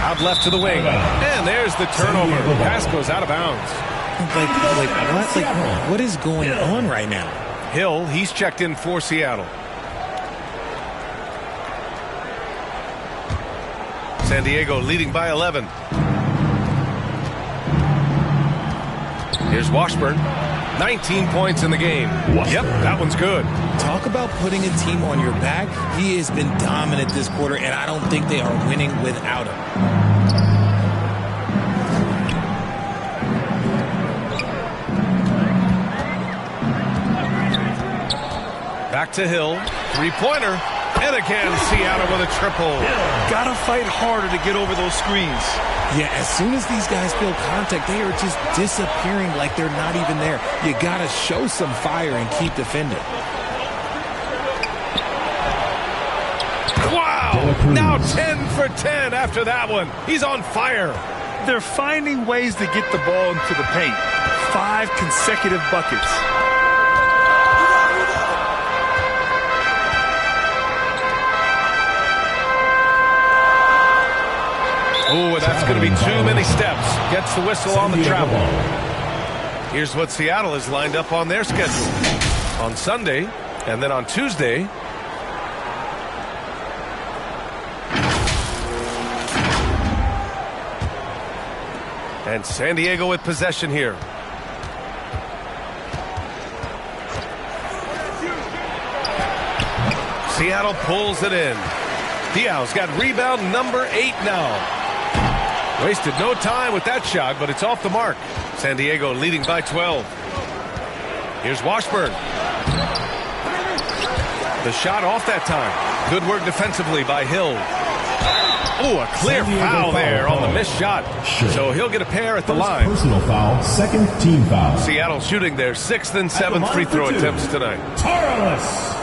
Out left to the wing. And there's the turnover. The pass goes out of bounds. What is going on right now? Hill, he's checked in for Seattle. San Diego leading by 11. Here's Washburn. 19 points in the game. Yep, that one's good. Talk about putting a team on your back. He has been dominant this quarter, and I don't think they are winning without him. Back to Hill. Three-pointer. And again, Seattle with a triple. Gotta fight harder to get over those screens. Yeah, as soon as these guys feel contact, they are just disappearing like they're not even there. You gotta show some fire and keep defending. Wow! Now 10 for 10 after that one. He's on fire. They're finding ways to get the ball into the paint. 5 consecutive buckets. Oh, that's going to be too many steps. Gets the whistle on the travel. Here's what Seattle is lined up on their schedule. On Sunday, and then on Tuesday. And San Diego with possession here. Seattle pulls it in. Diaw's got rebound number 8 now. Wasted no time with that shot, but it's off the mark. San Diego leading by 12. Here's Washburn. The shot off that time. Good work defensively by Hill. Oh, a clear foul there on the missed shot. So he'll get a pair at the line. Personal foul, second team foul. Seattle shooting their 6th and 7th free throw attempts tonight. Tarlis.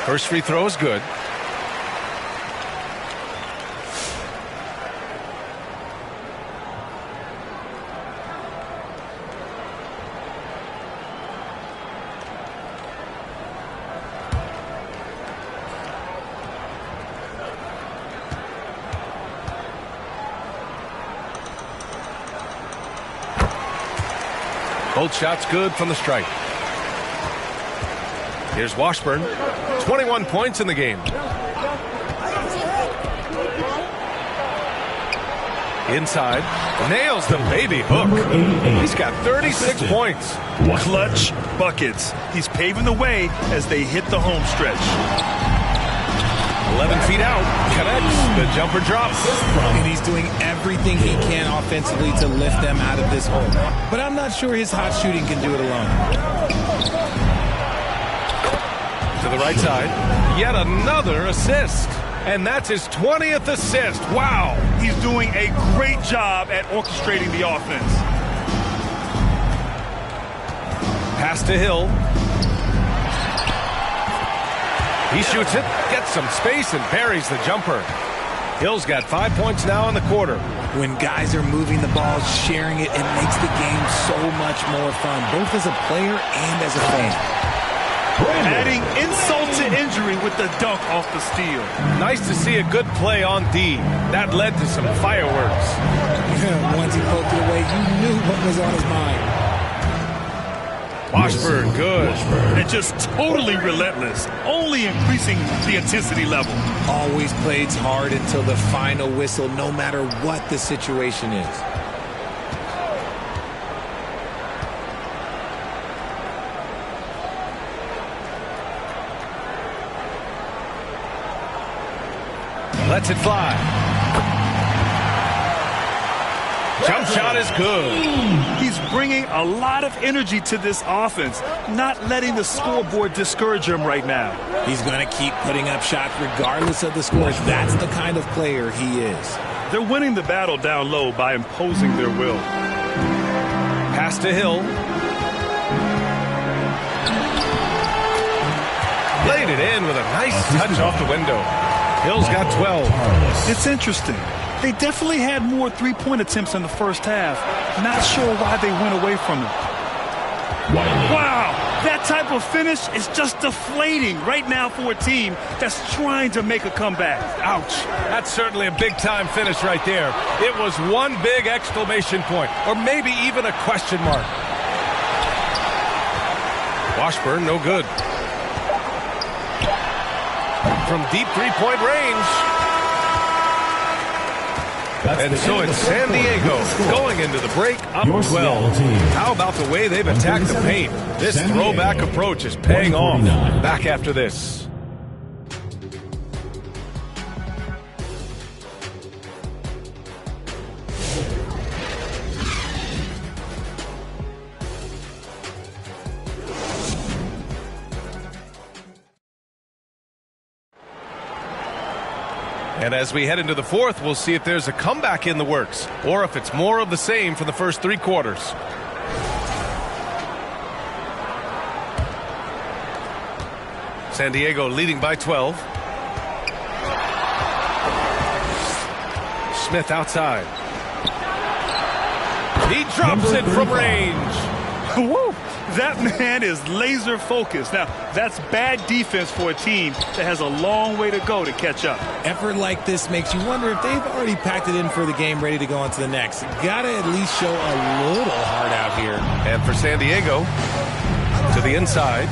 First free throw is good. Both shots good from the stripe. Here's Washburn. 21 points in the game. Inside. Nails the baby hook. He's got 36 points. Clutch buckets. He's paving the way as they hit the home stretch. 11 feet out. Connects. The jumper drops. And he's doing everything he can offensively to lift them out of this hole. But I'm not sure his hot shooting can do it alone. To the right side. Yet another assist. And that's his 20th assist. Wow. He's doing a great job at orchestrating the offense. Pass to Hill. He shoots it, gets some space, and buries the jumper. Hill's got 5 points now in the quarter. When guys are moving the ball, sharing it, it makes the game so much more fun, both as a player and as a fan. Adding insult to injury with the dunk off the steal. Nice to see a good play on D. That led to some fireworks. Once he poked it away, you knew what was on his mind. Washburn, good. And just totally relentless, only increasing the intensity level. Always plays hard until the final whistle, no matter what the situation is. Lets it fly. Jump shot is good. He's bringing a lot of energy to this offense, not letting the scoreboard discourage him right now. He's going to keep putting up shots regardless of the scores. That's the kind of player he is. They're winning the battle down low by imposing their will. Pass to Hill. Played it in with a nice touch off the window. Hill's got 12. It's interesting. They definitely had more three-point attempts in the first half. Not sure why they went away from it. Wow, that type of finish is just deflating right now for a team that's trying to make a comeback. Ouch. That's certainly a big-time finish right there. It was one big exclamation point, or maybe even a question mark. Washburn, no good. From deep three-point range. And so it's San Diego going into the break up 12. How about the way they've attacked the paint? This throwback approach is paying off. Back after this. And as we head into the fourth, we'll see if there's a comeback in the works or if it's more of the same for the first three quarters. San Diego leading by 12. Smith outside. He drops it from range. Woo! That man is laser focused. Now, that's bad defense for a team that has a long way to go to catch up. Effort like this makes you wonder if they've already packed it in for the game, ready to go on to the next. Gotta at least show a little heart out here. And for San Diego, to the inside.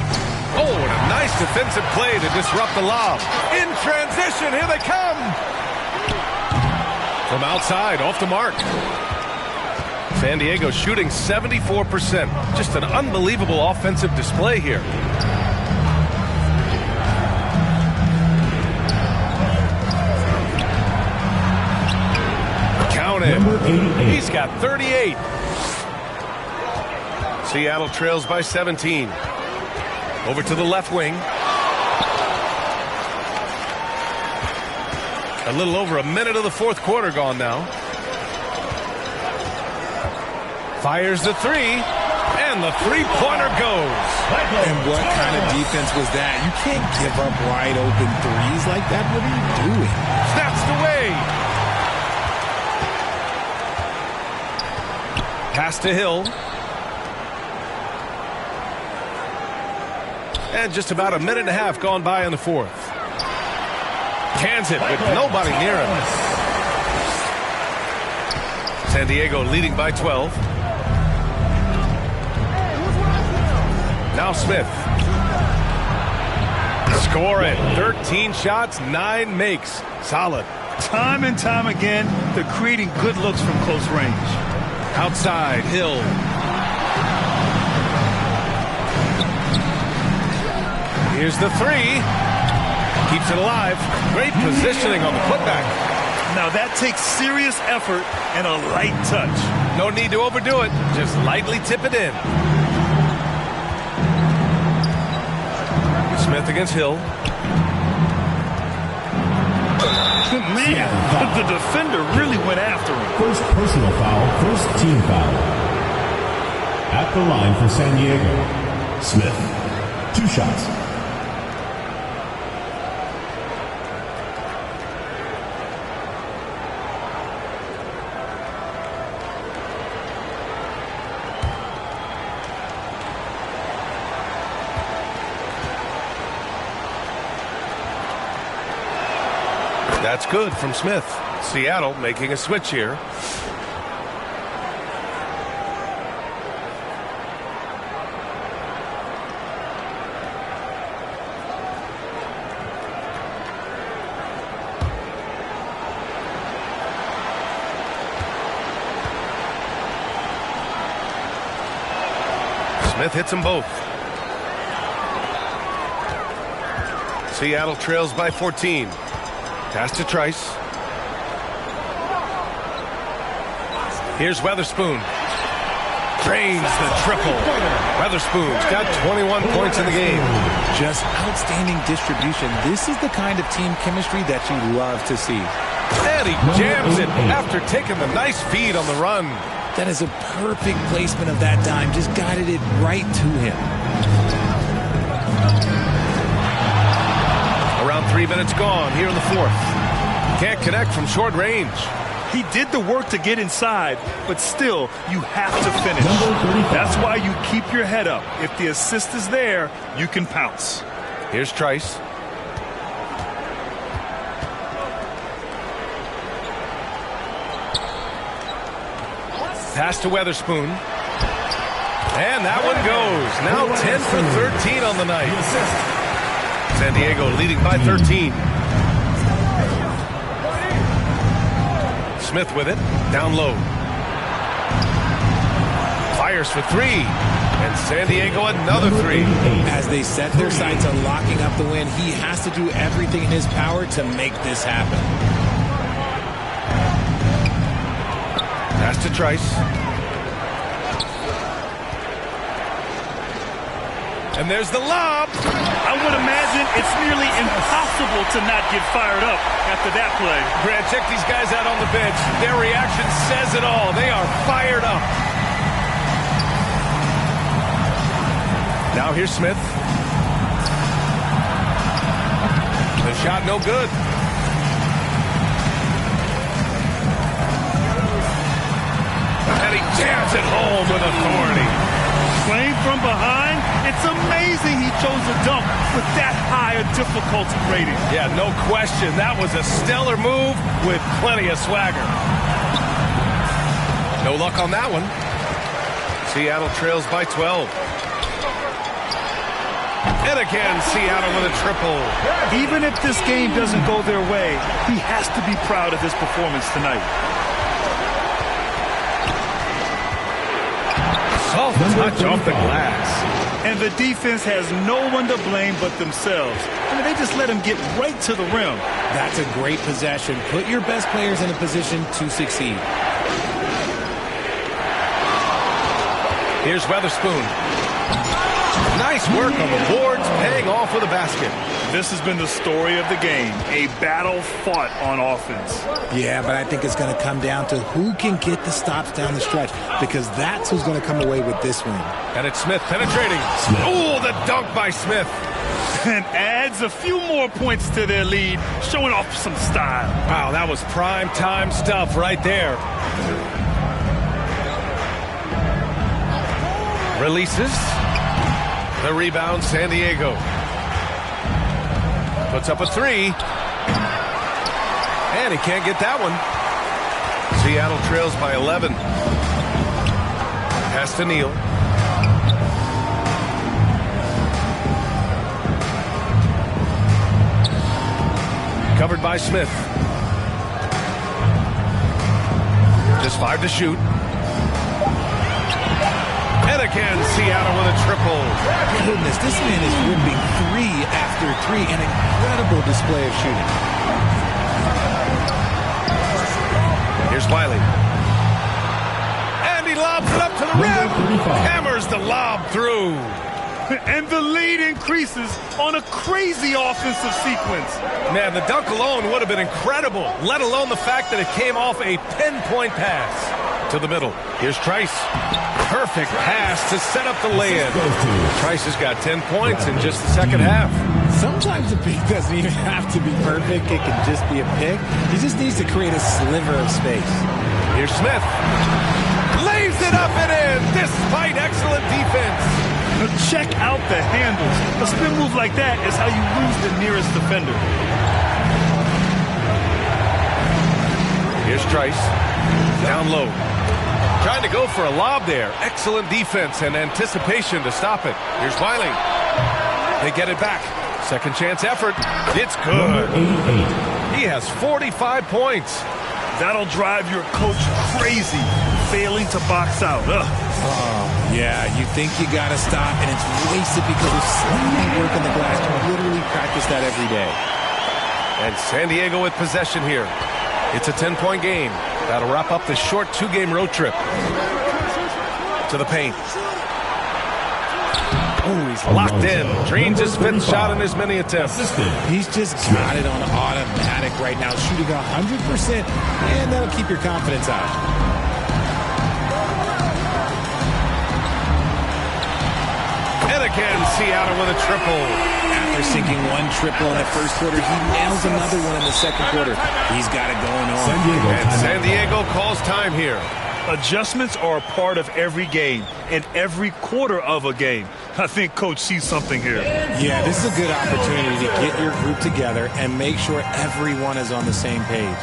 Oh, and a nice defensive play to disrupt the lob. In transition, here they come. From outside, off the mark. San Diego shooting 74%. Just an unbelievable offensive display here. in. He's got 38. Seattle trails by 17. Over to the left wing. A little over a minute of the fourth quarter gone now. Fires the three, and the three-pointer goes. And what kind of defense was that? You can't give up wide open threes like that. What are you doing? Snatched away. Pass to Hill. And just about a minute and a half gone by in the fourth. Cans it with nobody near him. San Diego leading by 12. Now Smith. Score it. 13 shots, 9 makes. Solid. Time and time again, they're creating good looks from close range. Outside, Hill. Here's the three. Keeps it alive. Great positioning on the putback. Now that takes serious effort and a light touch. No need to overdo it. Just lightly tip it in. Smith against Hill. Man, the defender really went after him. First personal foul, first team foul. At the line for San Diego, Smith. 2 shots. That's good from Smith. Seattle making a switch here. Smith hits them both. Seattle trails by 14. Pass to Trice. Here's Weatherspoon. Drains the triple. Weatherspoon's got 21 points in the game. Just outstanding distribution. This is the kind of team chemistry that you love to see. And he jams it after taking the nice feed on the run. That is a perfect placement of that dime. Just guided it right to him. Around 3 minutes gone here in the fourth. Can't connect from short range. He did the work to get inside, but still, you have to finish. That's why you keep your head up. If the assist is there, you can pounce. Here's Trice. Pass to Weatherspoon. And that one goes. Now 10 for 13 on the night. San Diego leading by 13. Smith with it. Down low. Fires for three. And San Diego another three. As they set their sights on locking up the win, he has to do everything in his power to make this happen. Pass to Trice. And there's the lob. I would imagine it's nearly impossible to not get fired up after that play. Grant, check these guys out on the bench. Their reaction says it all. They are fired up. Now here's Smith. The shot no good. And he jams it home with authority. Playing from behind, it's amazing he chose a dunk with that high a difficulty rating. Yeah, no question. That was a stellar move with plenty of swagger. No luck on that one. Seattle trails by 12. And again, Seattle with a triple. Even if this game doesn't go their way, he has to be proud of his performance tonight. Soft touch off the glass. And the defense has no one to blame but themselves. I mean, they just let him get right to the rim. That's a great possession. Put your best players in a position to succeed. Here's Weatherspoon. Nice work on the boards, paying off with a basket. This has been the story of the game, a battle fought on offense. Yeah, but I think it's going to come down to who can get the stops down the stretch, because that's who's going to come away with this win. And it's Smith penetrating. Oh, the dunk by Smith. And adds a few more points to their lead, showing off some style. Wow, that was prime time stuff right there. Releases. The rebound, San Diego. Puts up a three. And he can't get that one. Seattle trails by 11. Pass to Neal. Covered by Smith. Just 5 to shoot. And again, Seattle with a triple. Goodness, this man is ripping 3 after 3. An incredible display of shooting. Here's Wiley. And he lobs it up to the rim. Hammers the lob through. And the lead increases on a crazy offensive sequence. Man, the dunk alone would have been incredible, let alone the fact that it came off a pinpoint pass. To the middle. Here's Trice. Perfect pass to set up the lay-in. Trice has got 10 points in just the second half. Sometimes the pick doesn't even have to be perfect. It can just be a pick. He just needs to create a sliver of space. Here's Smith. Lays it up and in, despite excellent defense. Check out the handles. A spin move like that is how you lose the nearest defender. Here's Trice. Down low. Trying to go for a lob there. Excellent defense and anticipation to stop it. Here's Wiley. They get it back. Second chance effort. It's good. He has 45 points. That'll drive your coach crazy, failing to box out. Yeah, you think you got to stop, and it's wasted because of slightly work on the glass. You literally practice that every day. And San Diego with possession here. It's a 10-point game. That'll wrap up the short 2-game road trip. To the paint. Oh, he's locked in. Drains his 5th shot in as many attempts. He's just got it on automatic right now, shooting 100%, and that'll keep your confidence out. And again, Seattle with a triple. After sinking 1 triple in the first quarter, he nails another one in the second quarter. He's got it going on. And San Diego calls time here. Adjustments are a part of every game and every quarter of a game. I think Coach sees something here. Yeah, this is a good opportunity to get your group together and make sure everyone is on the same page.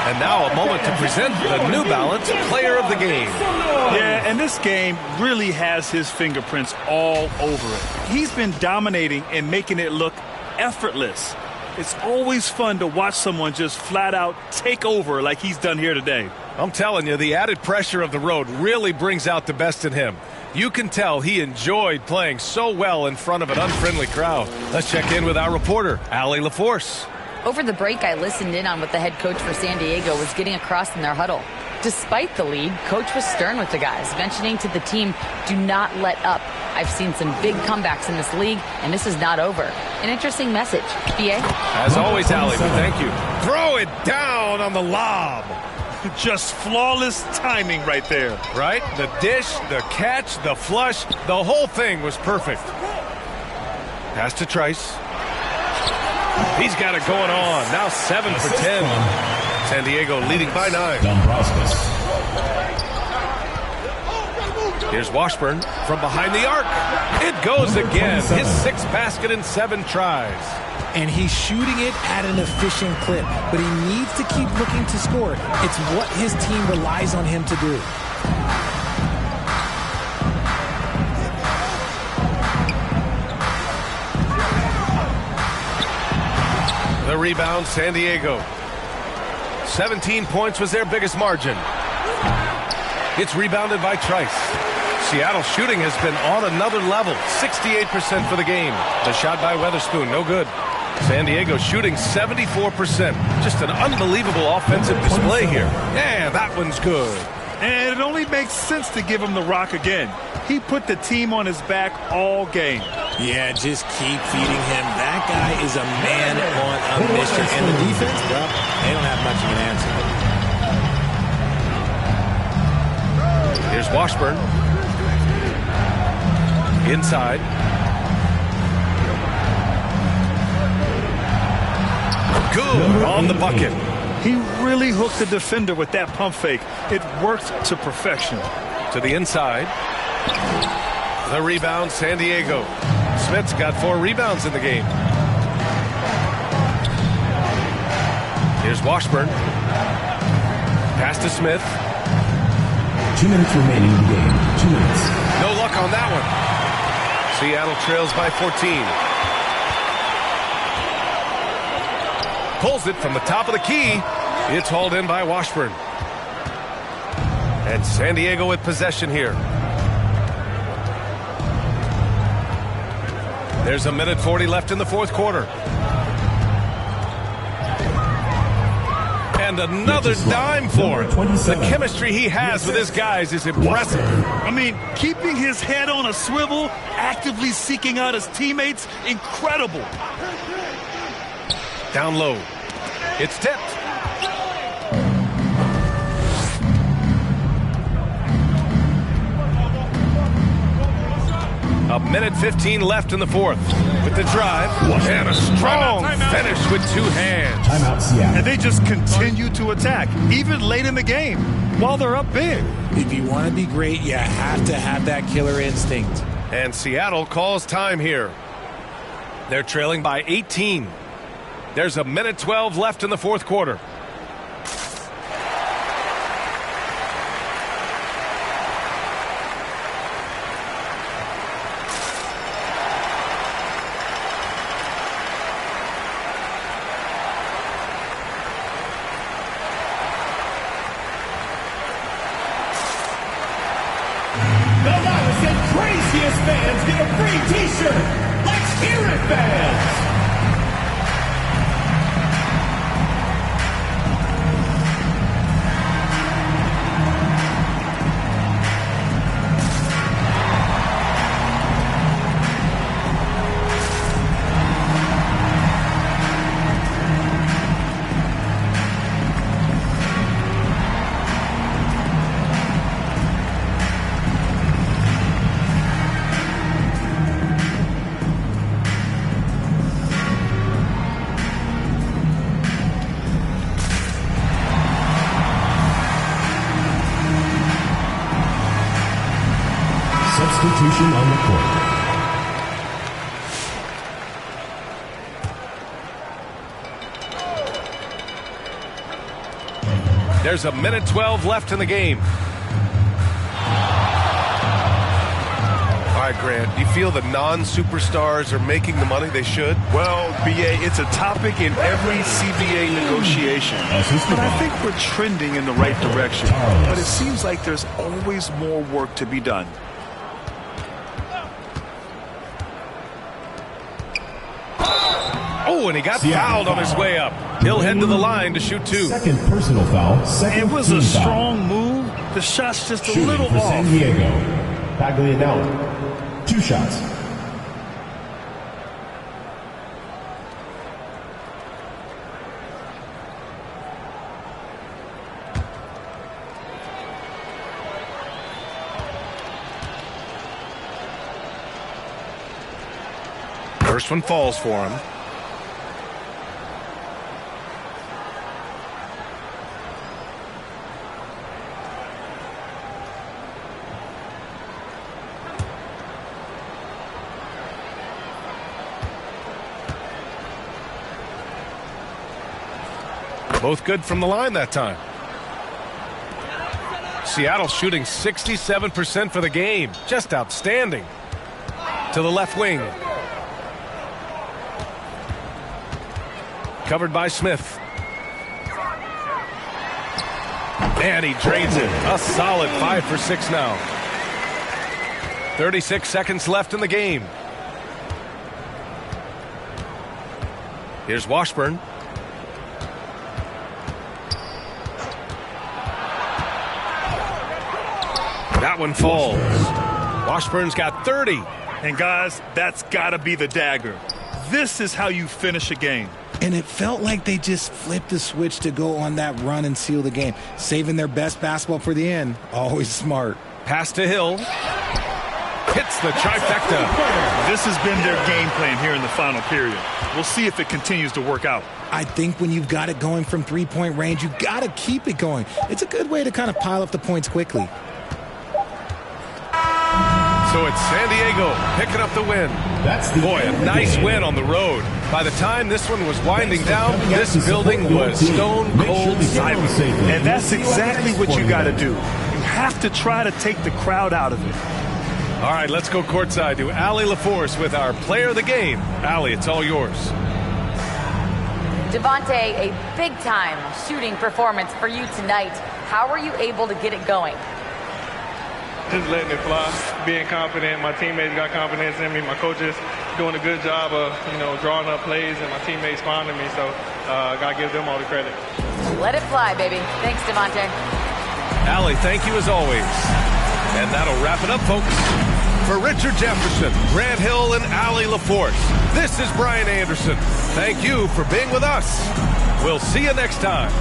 And now a moment to present the New Balance Player of the Game. Yeah, and this game really has his fingerprints all over it. He's been dominating and making it look effortless. It's always fun to watch someone just flat out take over like he's done here today. I'm telling you, the added pressure of the road really brings out the best in him. You can tell he enjoyed playing so well in front of an unfriendly crowd. Let's check in with our reporter, Allie LaForce. Over the break, I listened in on what the head coach for San Diego was getting across in their huddle. Despite the lead, Coach was stern with the guys, mentioning to the team, do not let up. I've seen some big comebacks in this league, and this is not over. An interesting message. B.A.? As always, Allie, thank you. Throw it down on the lob. Just flawless timing right there. Right? The dish, the catch, the flush, the whole thing was perfect. Pass to Trice. He's got it going on. Now 7 for 10. San Diego leading by 9. Here's Washburn from behind the arc. It goes again. His 6th basket in 7 tries. And he's shooting it at an efficient clip, but he needs to keep looking to score. It's what his team relies on him to do. The rebound, San Diego. 17 points was their biggest margin. It's rebounded by Trice. Seattle shooting has been on another level. 68% for the game. The shot by Weatherspoon, no good. San Diego shooting 74%. Just an unbelievable offensive display here. Yeah, that one's good. And it only makes sense to give him the rock again. He put the team on his back all game. Yeah, just keep feeding him. That guy is a man on a mission. And the defense, well, they don't have much of an answer. Here's Washburn. Inside. Good on the bucket. He really hooked the defender with that pump fake. It worked to perfection. To the inside. The rebound, San Diego. Smith's got 4 rebounds in the game. Here's Washburn. Pass to Smith. 2 minutes remaining in the game. 2 minutes. No luck on that one. Seattle trails by 14. Pulls it from the top of the key. It's hauled in by Washburn. And San Diego with possession here. There's 1:40 left in the 4th quarter. And another dime for him. The chemistry he has with his guys is impressive. I mean, keeping his head on a swivel, actively seeking out his teammates, incredible. Down low. It's tipped. A 1:15 left in the 4th. With the drive. And a strong finish with 2 hands. Timeout, Seattle. And they just continue to attack, even late in the game, while they're up big. If you want to be great, you have to have that killer instinct. And Seattle calls time here. They're trailing by 18. There's 1:12 left in the 4th quarter. The loudest and craziest fans get a free t-shirt. Let's hear it, fans. Substitution on the court. There's 1:12 left in the game. All right, Grant, do you feel the non-superstars are making the money they should? Well, B.A., it's a topic in every CBA negotiation. But I think we're trending in the right direction. But it seems like there's always more work to be done. Oh, Oh, and he got fouled on his way up. He'll head to the line to shoot 2. Second personal foul. It was a strong move. The shot's just a little for off. San Diego. Paglianelli. 2 shots. First one falls for him. Both good from the line that time. Seattle shooting 67% for the game. Just outstanding. To the left wing. Covered by Smith. And he trades it. A solid 5 for 6 now. 36 seconds left in the game. Here's Washburn. That one falls. Washburn's got 30. And guys, that's got to be the dagger. This is how you finish a game. And it felt like they just flipped the switch to go on that run and seal the game. Saving their best basketball for the end. Always smart. Pass to Hill. Hits the trifecta. This has been their game plan here in the final period. We'll see if it continues to work out. I think when you've got it going from three-point range, you got to keep it going. It's a good way to kind of pile up the points quickly. So it's San Diego picking up the win. Boy, a nice win on the road. By the time this one was winding down, this building was stone cold silent. And that's exactly what you got to do. You have to try to take the crowd out of it. All right, let's go courtside to Allie LaForce with our player of the game. Allie, it's all yours. Devontae, a big-time shooting performance for you tonight. How were you able to get it going? Just letting it fly, being confident. My teammates got confidence in me. My coaches doing a good job of, drawing up plays, and my teammates finding me. So, got to give them all the credit. Let it fly, baby. Thanks, Devontae. Allie, thank you as always. And that'll wrap it up, folks. For Richard Jefferson, Grant Hill, and Allie LaForce, this is Brian Anderson. Thank you for being with us. We'll see you next time.